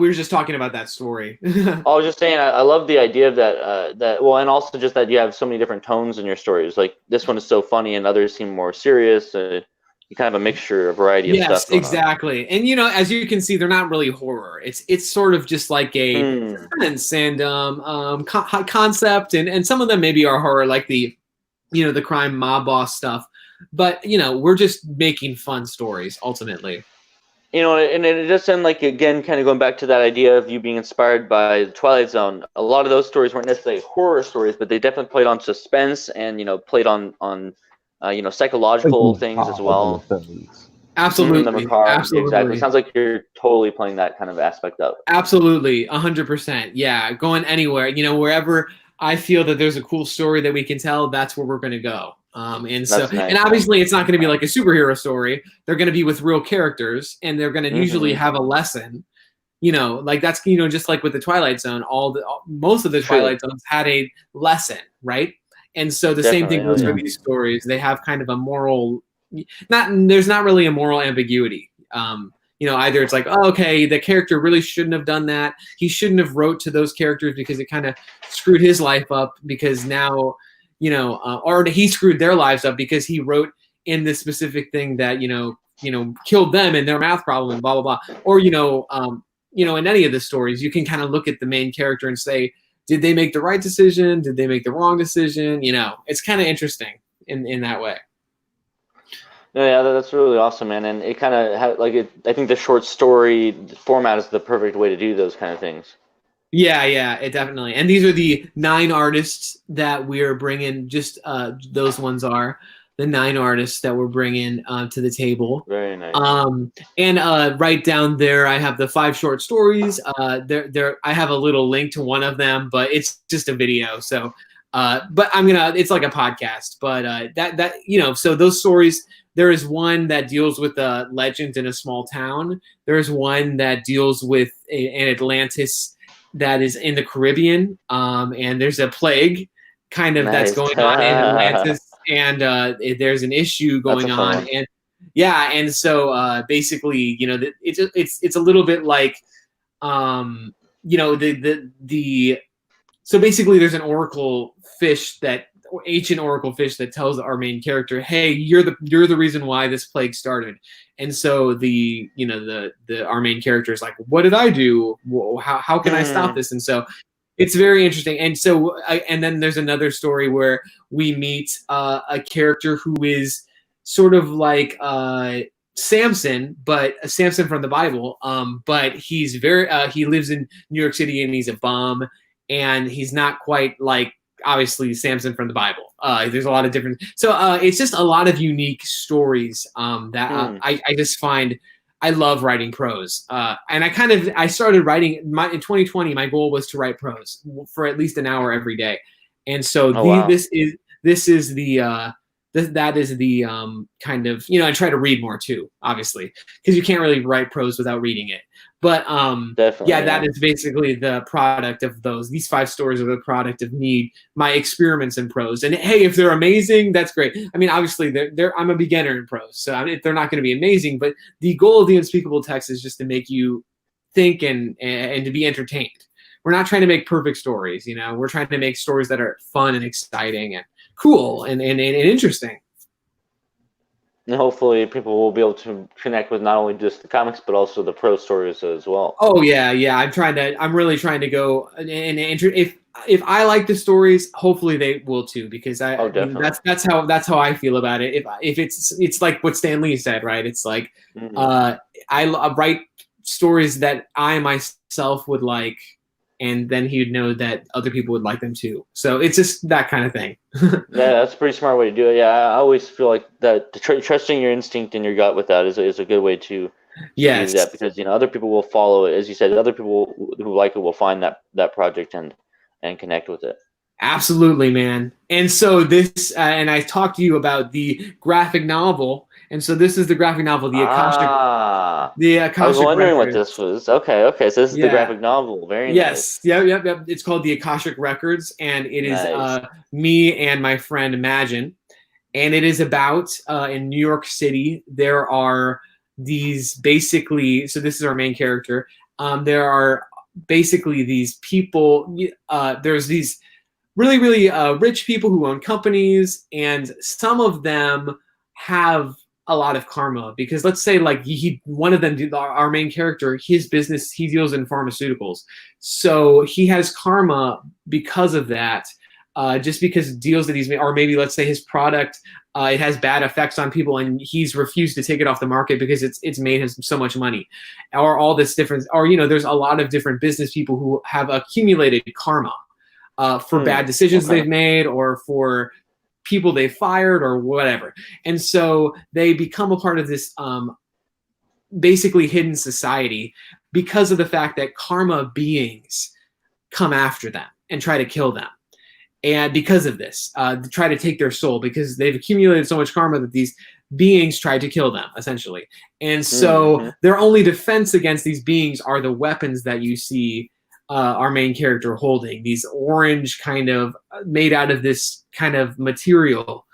were just talking about that story. I was just saying, I love the idea of that. Well, and also just that you have so many different tones in your stories. Like, this one is so funny, and others seem more serious. You kind of a mixture, a variety of stuff. Yes, exactly. And as you can see, they're not really horror. It's sort of just like a suspense and concept, and some of them maybe are horror, like the the crime mob boss stuff. But we're just making fun stories ultimately. And it does sound like, again, kind of going back to that idea of you being inspired by the Twilight Zone. A lot of those stories weren't necessarily horror stories, but they definitely played on suspense and played on psychological things as well. Absolutely. Absolutely. Exactly. It sounds like you're totally playing that kind of aspect of it. Absolutely. 100%. Yeah. Going anywhere, wherever I feel that there's a cool story that we can tell, that's where we're going to go. And obviously it's not going to be like a superhero story. They're going to be with real characters, and they're going to usually have a lesson, like that's, just like with the Twilight Zone, most of the Twilight Zones had a lesson, right? And so the same thing goes for these stories. They have kind of a moral, there's not really a moral ambiguity. Either it's like, oh, okay, the character really shouldn't have done that. He shouldn't have wrote to those characters because it kind of screwed his life up, because now, or he screwed their lives up because he wrote in this specific thing that, killed them and their math problem and blah, blah, blah. Or, in any of the stories, you can kind of look at the main character and say, did they make the right decision? Did they make the wrong decision? It's kind of interesting in that way. Yeah, that's really awesome, man. And it kind of I think the short story format is the perfect way to do those kind of things. Yeah, it definitely. And these are the 9 artists that we're bringing. Just those ones are the 9 artists that we're bringing to the table. Very nice. And right down there, I have the 5 short stories. There, I have a little link to one of them, but it's just a video. So, but it's like a podcast. But so those stories. There is one that deals with a legend in a small town. There's one that deals with an Atlantis that is in the Caribbean, and there's a plague kind of that's going on in Atlantis, and there's an issue going on, and so basically, it's a little bit like, so basically, there's an oracle fish that ancient oracle fish that tells our main character, "Hey, you're the reason why this plague started." And so our main character is like, "What did I do? How can I stop this?" And so it's very interesting. And so and then there's another story where we meet a character who is sort of like Samson, but Samson from the Bible. But he's he lives in New York City and he's a bum, and he's not quite like obviously Samson from the Bible. There's a lot of different, so it's just a lot of unique stories that I just find. I love writing prose, and I started writing in 2020. My goal was to write prose for at least an hour every day, and so this is the that is the kind of, I try to read more too, obviously, because you can't really write prose without reading it. But that is basically the product of these 5 stories are the product of my experiments in prose. And hey, if they're amazing, that's great. I mean, obviously, I'm a beginner in prose, so they're not going to be amazing. But the goal of the Unspeakable Text is just to make you think and to be entertained. We're not trying to make perfect stories, We're trying to make stories that are fun and exciting and cool and interesting. And hopefully people will be able to connect with not only just the comics, but also the prose stories as well. Oh yeah. I'm really trying to go and if I like the stories, hopefully they will too, because that's how I feel about it. If it's like what Stan Lee said, right? It's like, I write stories that I myself would like, and then he would know that other people would like them too. So it's just that kind of thing. Yeah, that's a pretty smart way to do it. Yeah, I always feel like that trusting your instinct and your gut with that is a good way to do that, because other people will follow it. As you said, other people who like it will find that project and connect with it. Absolutely, man. And so this, and I talked to you about the graphic novel, and so this is the graphic novel, the Akashic. The Akashic. I was wondering Records. what this was. Okay. So this is the graphic novel. Very nice. Yep. It's called the Akashic Records, and it is me and my friend Imagine, and it is about in New York City. There are these basically. So this is our main character. There are basically these people. There's these really, really rich people who own companies, and some of them have a lot of karma, because let's say like one of them, our main character, his business, he deals in pharmaceuticals, so he has karma because of that, just because deals that he's made, or maybe let's say his product, it has bad effects on people and he's refused to take it off the market because it's made him so much money, or all this different, or there's a lot of different business people who have accumulated karma for bad decisions they've made, or for people they fired, or whatever. And so they become a part of this basically hidden society because of the fact that karma beings come after them and try to kill them. And because of this, try to take their soul, because they've accumulated so much karma that these beings tried to kill them, essentially. And so their only defense against these beings are the weapons that you see our main character holding, these orange kind of made out of this kind of material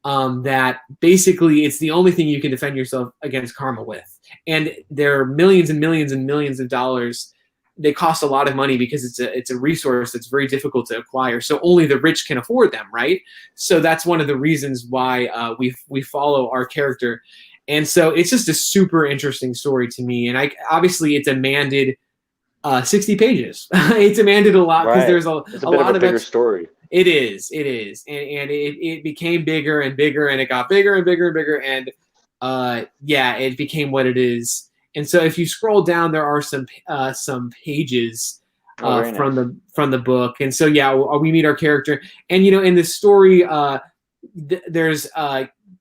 that basically it's the only thing you can defend yourself against karma with. And they're millions and millions and millions of dollars. They cost a lot of money because it's a resource that's very difficult to acquire. So only the rich can afford them, right? So that's one of the reasons why we follow our character. And so it's just a super interesting story to me. And obviously it demanded 60 pages. It demanded a lot, because there's a lot of a bigger story. It is, and it became bigger and bigger, and it got bigger and bigger and bigger, and it became what it is. And so if you scroll down, there are some pages from the book, and so we meet our character, and in this story, there's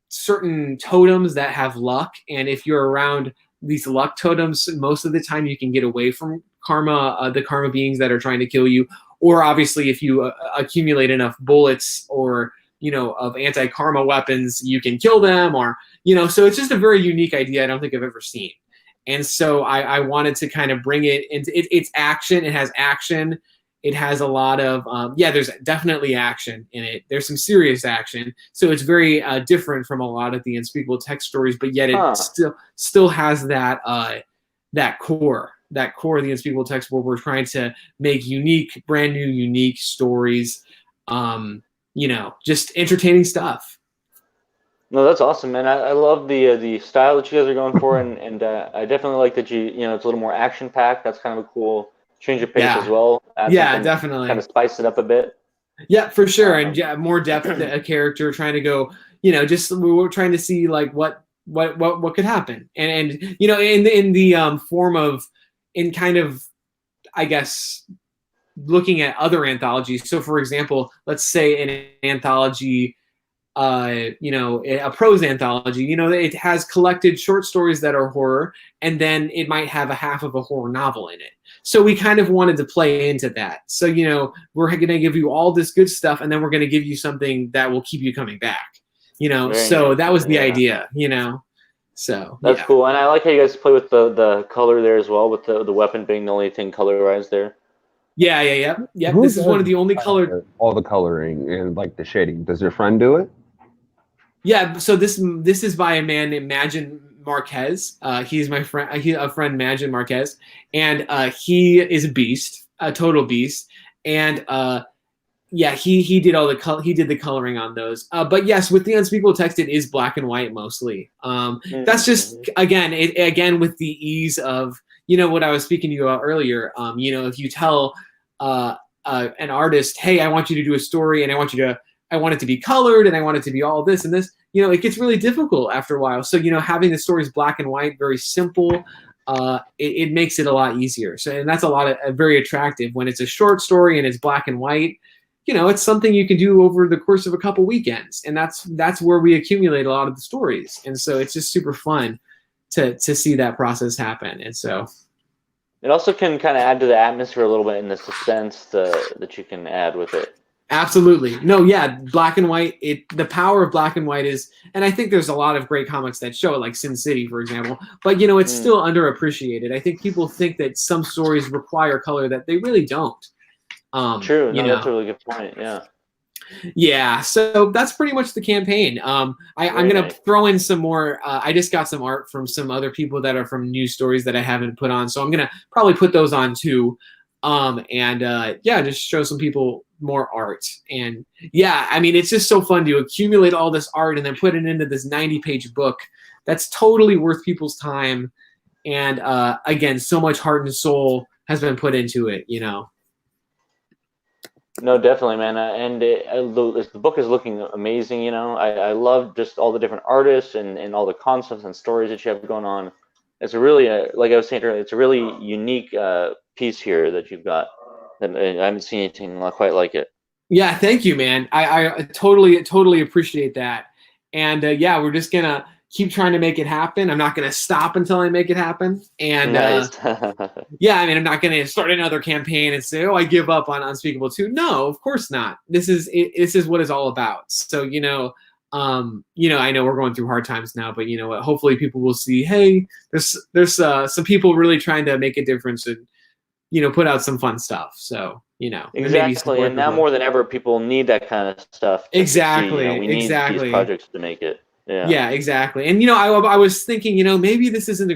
certain totems that have luck, and if you're around these luck totems, most of the time you can get away from karma, the karma beings that are trying to kill you. Or obviously if you accumulate enough bullets or of anti-karma weapons, you can kill them, or so it's just a very unique idea I don't think I've ever seen. And so I wanted to kind of bring it into it's action. It has action. It has a lot of there's definitely action in it. There's some serious action, so it's very different from a lot of the Unspeakable Text stories, but yet it still has that core of the Unspeakable Text, where we're trying to make brand new unique stories. just entertaining stuff. No, that's awesome, man. I love the style that you guys are going for, and I definitely like that it's a little more action packed. That's kind of a cool change of pace as well. Add something, Definitely. Kind of spice it up a bit. Yeah, for sure, and more depth to a character, trying to go, just we were trying to see like what could happen, and in the form of, in kind of, I guess, looking at other anthologies. So, for example, let's say an anthology, a prose anthology, it has collected short stories that are horror, and then it might have a half of a horror novel in it. So we kind of wanted to play into that. So, we're going to give you all this good stuff, and then we're going to give you something that will keep you coming back, so that was the idea, so that's cool. And I like how you guys play with the color there as well, with the weapon being the only thing colorized there. Yeah. This is one of the only colored. All the coloring and like the shading. Does your friend do it? Yeah. So this is by a man named Magin Marquez. He's my friend. He's a friend, Magin Marquez, and he is a beast, a total beast. And he did he did the coloring on those. But yes, with the Unspeakable Text, it is black and white mostly. That's just again with the ease of what I was speaking to you about earlier. If you tell an artist, hey, I want you to do a story, and I want it to be colored, and I want it to be all this and this, it gets really difficult after a while. So, having the stories black and white, very simple, it makes it a lot easier. So, and that's very attractive when it's a short story and it's black and white. It's something you can do over the course of a couple weekends, and that's where we accumulate a lot of the stories. And so it's just super fun to see that process happen. And so it also can kind of add to the atmosphere a little bit, and the suspense that you can add with it. Absolutely. No, yeah, black and white, the power of black and white is, and I think there's a lot of great comics that show it, like Sin City, for example, but it's still underappreciated. I think people think that some stories require color that they really don't. True. No, that's a really good point. Yeah. Yeah, so that's pretty much the campaign. I'm going to throw in some more. I just got some art from some other people that are from news stories that I haven't put on, so I'm going to probably put those on too. Just show some people more art. And it's just so fun to accumulate all this art and then put it into this 90-page book. That's totally worth people's time. And again, so much heart and soul has been put into it, No, definitely, man. The book is looking amazing. I love just all the different artists and all the concepts and stories that you have going on. It's a really, like I was saying earlier, it's a really unique piece here that you've got. And I haven't seen anything quite like it. Yeah, thank you, man. I totally appreciate that. And we're just gonna keep trying to make it happen. I'm not gonna stop until I make it happen. And nice. I'm not gonna start another campaign and say, oh, I give up on Unspeakable 2. No, of course not. This is what it's all about. So I know we're going through hard times now, but what? Hopefully people will see, hey, there's some people really trying to make a difference and put out some fun stuff. So exactly, and now more than ever, people need that kind of stuff. Exactly, we need these projects to make it. Yeah, exactly. And I was thinking, maybe this isn't a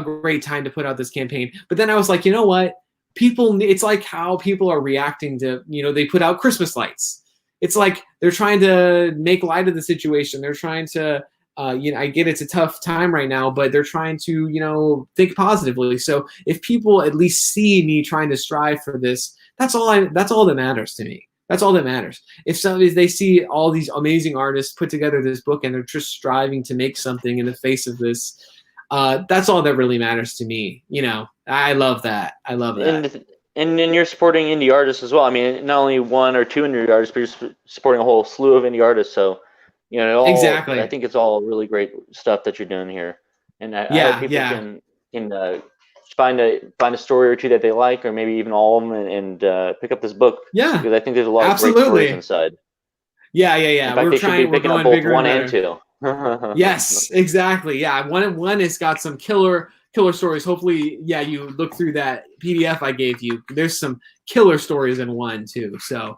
great time to put out this campaign. But then I was like, you know what? It's like how people are reacting to, they put out Christmas lights. It's like they're trying to make light of the situation. They're trying to, I get it's a tough time right now, but they're trying to, think positively. So if people at least see me trying to strive for this, that's all that matters to me. That's all that matters. If they see all these amazing artists put together this book and they're just striving to make something in the face of this, that's all that really matters to me. I love that. I love that. And you're supporting indie artists as well. I mean, not only one or two indie artists, but you're supporting a whole slew of indie artists. So, exactly. I think it's all really great stuff that you're doing here. And I hope people can find a story or two that they like, or maybe even all of them, and pick up this book. Yeah, because I think there's a lot of great stories inside. Yeah. In fact, they should be picking up both 1 and 2. Yes, exactly. Yeah, one has got some killer stories. Hopefully, you look through that PDF I gave you. There's some killer stories in 1 too. So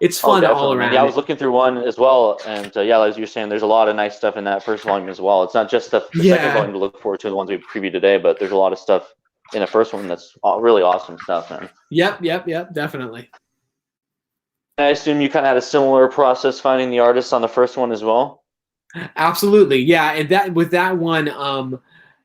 it's fun all around. Yeah, I was looking through 1 as well, and as you're saying, there's a lot of nice stuff in that first volume as well. It's not just the second volume to look forward to, the ones we previewed today, but there's a lot of stuff in the first one that's really awesome stuff, man. Yep, definitely. I assume you kind of had a similar process finding the artists on the first one as well. Absolutely, yeah. And that with that one,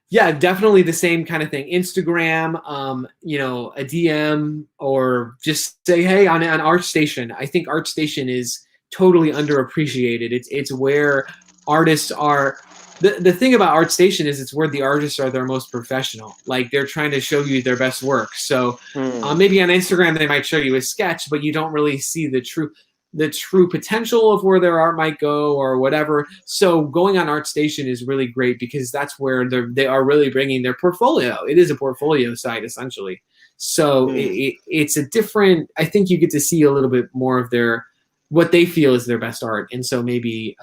yeah, definitely the same kind of thing. Instagram, a DM, or just say, hey, on ArtStation. I think ArtStation is totally underappreciated. It's where artists are. The thing about ArtStation is it's where the artists are their most professional. Like they're trying to show you their best work. So maybe on Instagram they might show you a sketch, but you don't really see the true potential of where their art might go or whatever. So going on ArtStation is really great because that's where they are really bringing their portfolio. It is a portfolio site essentially. So it's a different. I think you get to see a little bit more of what they feel is their best art, and so maybe.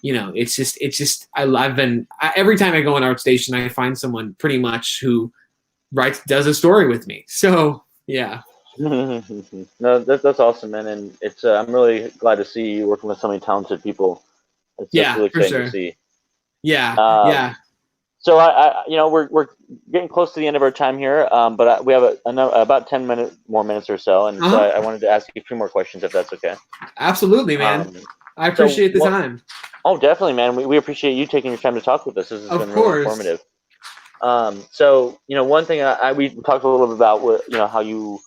It's just every time I go on ArtStation, I find someone pretty much who does a story with me. So yeah. No, that's awesome, man, and it's I'm really glad to see you working with so many talented people. That's really exciting to see. Yeah, yeah. So we're getting close to the end of our time here, but we have about 10 more minutes or so, and so I wanted to ask you a few more questions if that's okay. Absolutely, man. I appreciate the time. Oh, definitely, man. We appreciate you taking your time to talk with us. This has been really informative. So, one thing we talked a little bit about, how you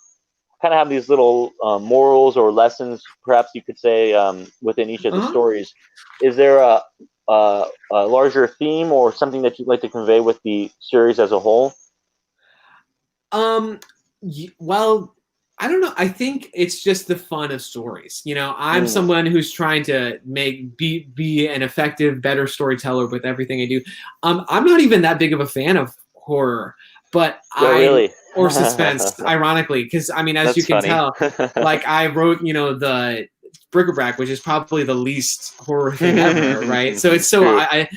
kind of have these little morals or lessons, perhaps you could say, within each of the stories. Is there a larger theme or something that you'd like to convey with the series as a whole? Well, I don't know. I think it's just the fun of stories. I'm someone who's trying to be an effective, better storyteller with everything I do. I'm not even that big of a fan of horror, but really? Or suspense, ironically, because as That's you can funny. tell, like I wrote, the bric-a-brac, which is probably the least horror thing ever, right? So it's I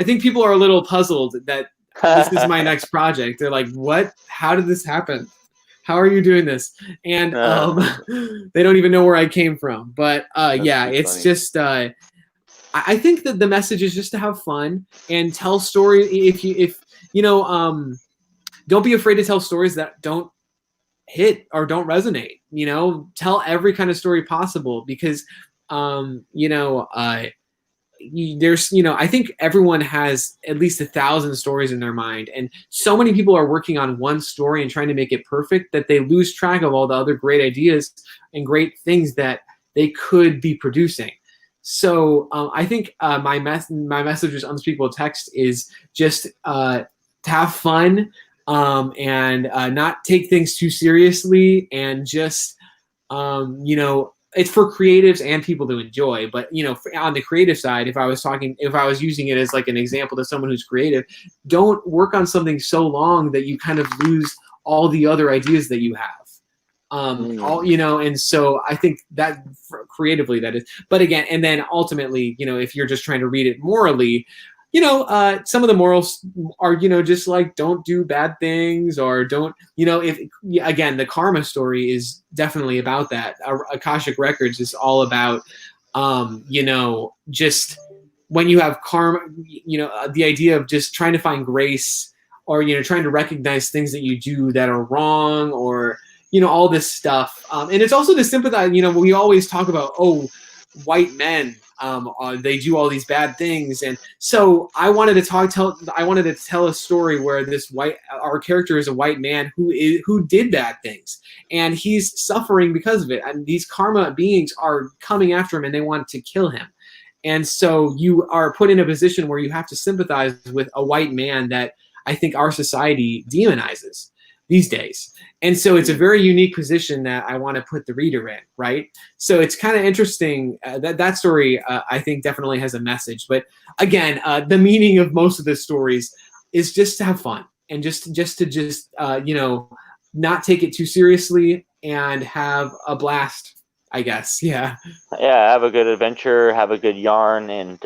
think people are a little puzzled that this is my next project. They're like, what? How did this happen? How are you doing this? And they don't even know where I came from. But it's funny. Just I think that the message is just to have fun and tell stories. Don't be afraid to tell stories that don't hit or don't resonate. Tell every kind of story possible because there's I think everyone has at least 1,000 stories in their mind, and so many people are working on one story and trying to make it perfect that they lose track of all the other great ideas and great things that they could be producing. So I think my message with Unspeakable Text is just to have fun and not take things too seriously, and just it's for creatives and people to enjoy. But on the creative side, if I was using it as like an example to someone who's creative, don't work on something so long that you kind of lose all the other ideas that you have. And so I think that creatively that is. But again, and then ultimately, if you're just trying to read it morally, some of the morals are, just like don't do bad things, or don't, again, the karma story is definitely about that. Akashic Records is all about, just when you have karma, the idea of just trying to find grace, or, trying to recognize things that you do that are wrong, or, all this stuff. And it's also to sympathize, we always talk about, white men, they do all these bad things, and so I wanted to tell a story where our character is a white man who did bad things, and he's suffering because of it, and these karma beings are coming after him and they want to kill him, and so you are put in a position where you have to sympathize with a white man that I think our society demonizes these days. And so it's a very unique position that I want to put the reader in, right? So it's kind of interesting that story, I think, definitely has a message. But again, the meaning of most of the stories is just to have fun and just not take it too seriously and have a blast, I guess. Yeah. Yeah, have a good adventure, have a good yarn, and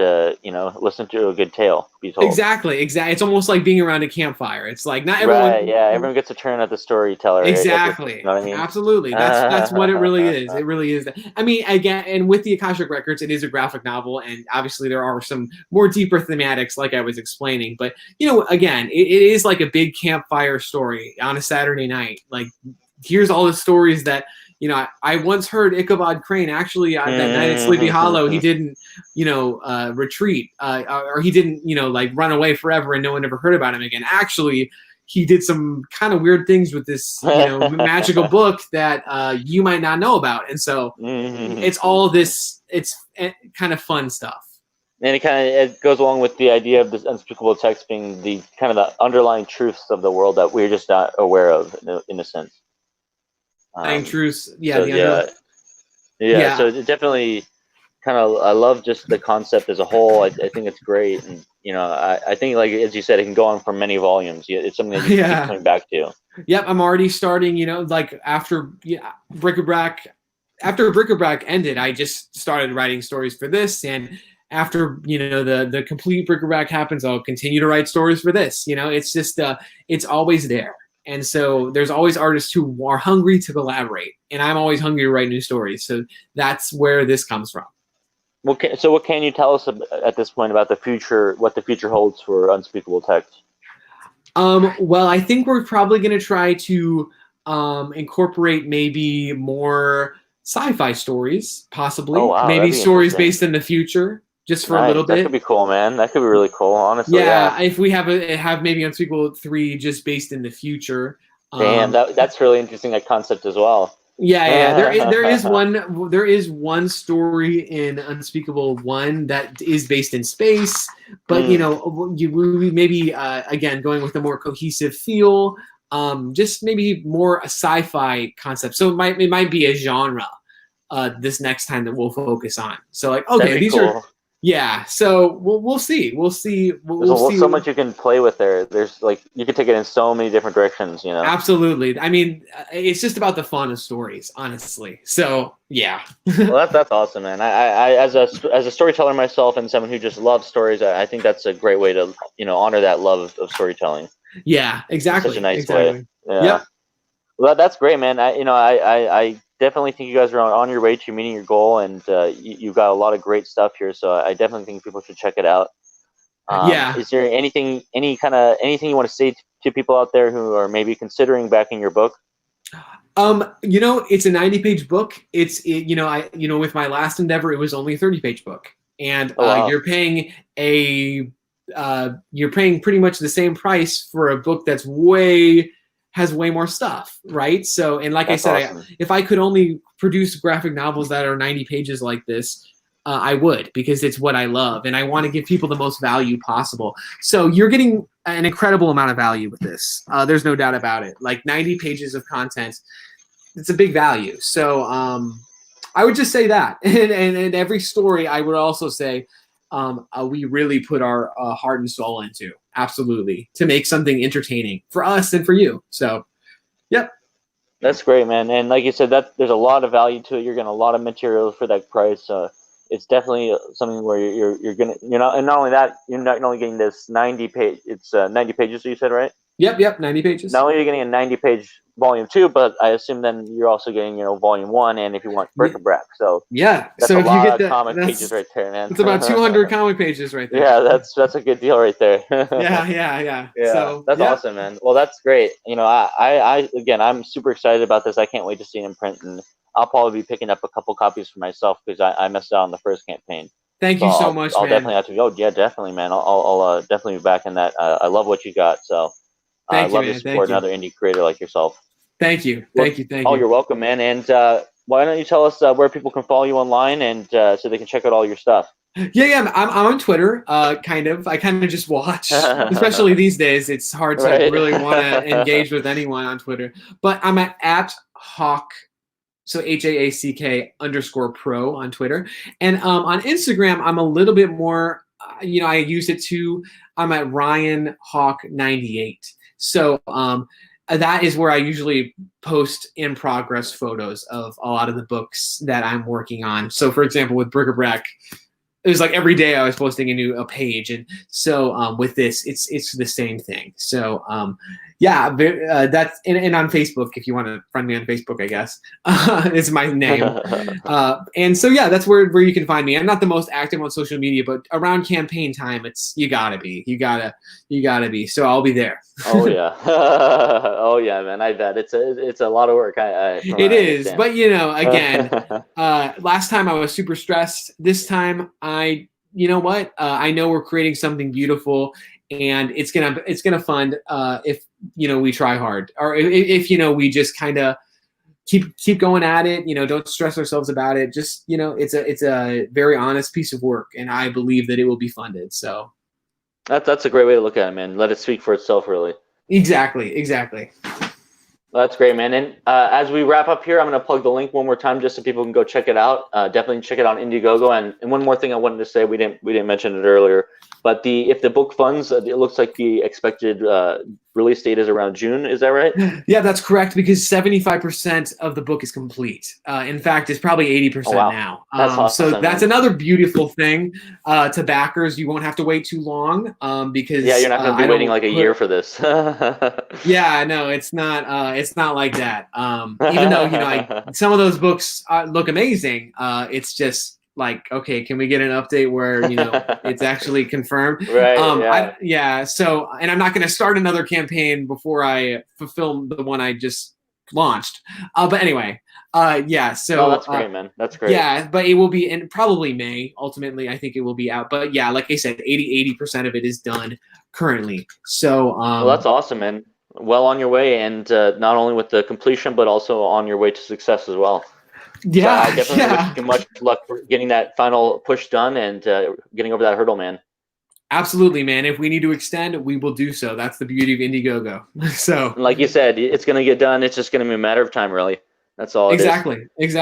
listen to a good tale be told. Exactly. It's almost like being around a campfire. It's like not everyone. Right. Yeah, everyone gets a turn at the storyteller. Exactly. You know what I mean? Absolutely. That's what it really is. It really is. I mean, again, and with the Akashic Records, it is a graphic novel, and obviously there are some more deeper thematics, like I was explaining. But again, it is like a big campfire story on a Saturday night. Like, here's all the stories that I once heard Ichabod Crane actually that night at Sleepy Hollow, he didn't, retreat or he didn't, like run away forever and no one ever heard about him again. Actually, he did some kind of weird things with this, magical book that you might not know about. And so it's all this, it's kind of fun stuff. And it goes along with the idea of this unspeakable text being the kind of the underlying truths of the world that we're just not aware of, in a sense. Truths, yeah. So, yeah. So it definitely kind of, I love just the concept as a whole. I think it's great, and I think, like as you said, it can go on for many volumes. It's something that you can keep coming back to. Yep, I'm already starting. Like after Bric-a-Brac ended, I just started writing stories for this, and after the complete Bric-a-Brac happens, I'll continue to write stories for this. It's just it's always there. And so there's always artists who are hungry to collaborate, and I'm always hungry to write new stories. So that's where this comes from. So what can you tell us at this point about the future, what the future holds for Unspeakable Text? Well, I think we're probably going to try to incorporate maybe more sci-fi stories, possibly. Oh, wow, maybe stories based in the future. Just for a little bit. That could be cool, man. That could be really cool, honestly. Yeah, if we have maybe Unspeakable 3 just based in the future. Damn, that's really interesting, that concept as well. Yeah. There is one story in Unspeakable 1 that is based in space, but we maybe again going with a more cohesive feel, just maybe more a sci-fi concept. So it might be a genre this next time that we'll focus on. So like, okay, these cool. are. Yeah, so we'll see. We'll see. There's so much you can play with there. There's like, you can take it in so many different directions. Absolutely. I mean, it's just about the fun of stories, honestly. So yeah. Well, that's awesome, man. I as a storyteller myself and someone who just loves stories, I think that's a great way to honor that love of storytelling. Yeah, exactly. Such a nice way. Yeah. Yep. Well, that's great, man. I definitely think you guys are on your way to meeting your goal, and you've got a lot of great stuff here. So I definitely think people should check it out. Is there anything you want to say to people out there who are maybe considering backing your book? It's a 90-page book. With my last endeavor, it was only a 30-page book, and you're paying pretty much the same price for a book that's has way more stuff, right? So, and like that's I said, awesome. If I could only produce graphic novels that are 90 pages like this, I would, because it's what I love, and I want to give people the most value possible. So you're getting an incredible amount of value with this. There's no doubt about it. Like 90 pages of content, it's a big value. So I would just say that. And every story, I would also say, we really put our heart and soul into, absolutely, to make something entertaining for us and for you. So, yep. That's great, man. And like you said, there's a lot of value to it. You're getting a lot of material for that price. It's definitely something where you're gonna, and not only that, you're not only getting this 90 page. It's 90 pages. So you said, right? Yep, 90 pages. Not only are you getting a 90-page volume 2, but I assume then you're also getting, volume 1, and if you want Bric-a-Brac. So yeah, that's so a if lot you get of comic pages right there, man. It's about 200 comic pages right there. Yeah, that's a good deal right there. Yeah. So that's awesome, man. Well, that's great. I'm super excited about this. I can't wait to see it in print, and I'll probably be picking up a couple copies for myself because I missed out on the first campaign. Thank you so much, I'll man. definitely have to go. Yeah, definitely, man. I'll definitely be back in that. I love what you got. So. Thank you, love to support another indie creator like yourself. Thank you. Oh, you're welcome, man. And why don't you tell us where people can follow you online, and so they can check out all your stuff? Yeah. I'm on Twitter. Kind of. I kind of just watch, especially these days. It's hard to really want to engage with anyone on Twitter. But I'm at Hawk. So HAACK_pro on Twitter, and on Instagram I'm a little bit more. I use it too. I'm at Ryan Hawk 98. So that is where I usually post in progress photos of a lot of the books that I'm working on. So for example, with Bric-a-Brac, it was like every day I was posting a page, and so with this, it's the same thing. So yeah, that's and on Facebook, if you want to friend me on Facebook, I guess it's my name. And so yeah, that's where you can find me. I'm not the most active on social media, but around campaign time, you gotta be. So I'll be there. Oh yeah, oh yeah, man. I bet it's a lot of work. It is, but again, last time I was super stressed. This time, you know what? I know we're creating something beautiful, and it's gonna fund if we try hard, or if we just kind of keep going at it. Don't stress ourselves about it. Just it's a very honest piece of work, and I believe that it will be funded. So that's a great way to look at it, man. Let it speak for itself, really. Exactly. Well, that's great, man. And as we wrap up here, I'm going to plug the link one more time just so people can go check it out. Definitely check it out on Indiegogo. And one more thing I wanted to say, we didn't mention it earlier, but if the book funds, it looks like the expected release date is around June. Is that right? Yeah, that's correct, because 75% of the book is complete. In fact, it's probably 80% now. That's awesome, so that's another beautiful thing to backers. You won't have to wait too long because you're not going to be waiting like a year for this. Yeah, no, it's not like that. Even though some of those books look amazing, it's just like, okay, can we get an update where it's actually confirmed? Right. So, and I'm not going to start another campaign before I fulfill the one I just launched. But anyway, So that's great, man. That's great. Yeah, but it will be in probably May. Ultimately, I think it will be out. But yeah, like I said, 80% of it is done currently. So well, that's awesome, man. Well on your way, and not only with the completion, but also on your way to success as well. Yeah, so I definitely wish you much luck for getting that final push done and getting over that hurdle, man. Absolutely, man. If we need to extend, we will do so. That's the beauty of Indiegogo. So, like you said, it's going to get done. It's just going to be a matter of time, really. That's all. Exactly. It's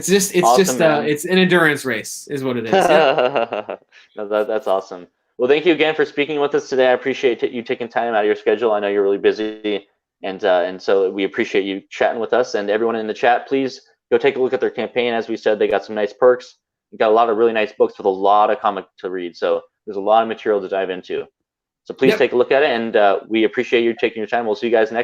it's an endurance race, is what it is. Yeah. No, that's awesome. Well, thank you again for speaking with us today. I appreciate you taking time out of your schedule. I know you're really busy, and so we appreciate you chatting with us. And everyone in the chat, please go take a look at their campaign. As we said, they got some nice perks. You got a lot of really nice books with a lot of comic to read. So there's a lot of material to dive into. So please take a look at it, and we appreciate you taking your time. We'll see you guys next.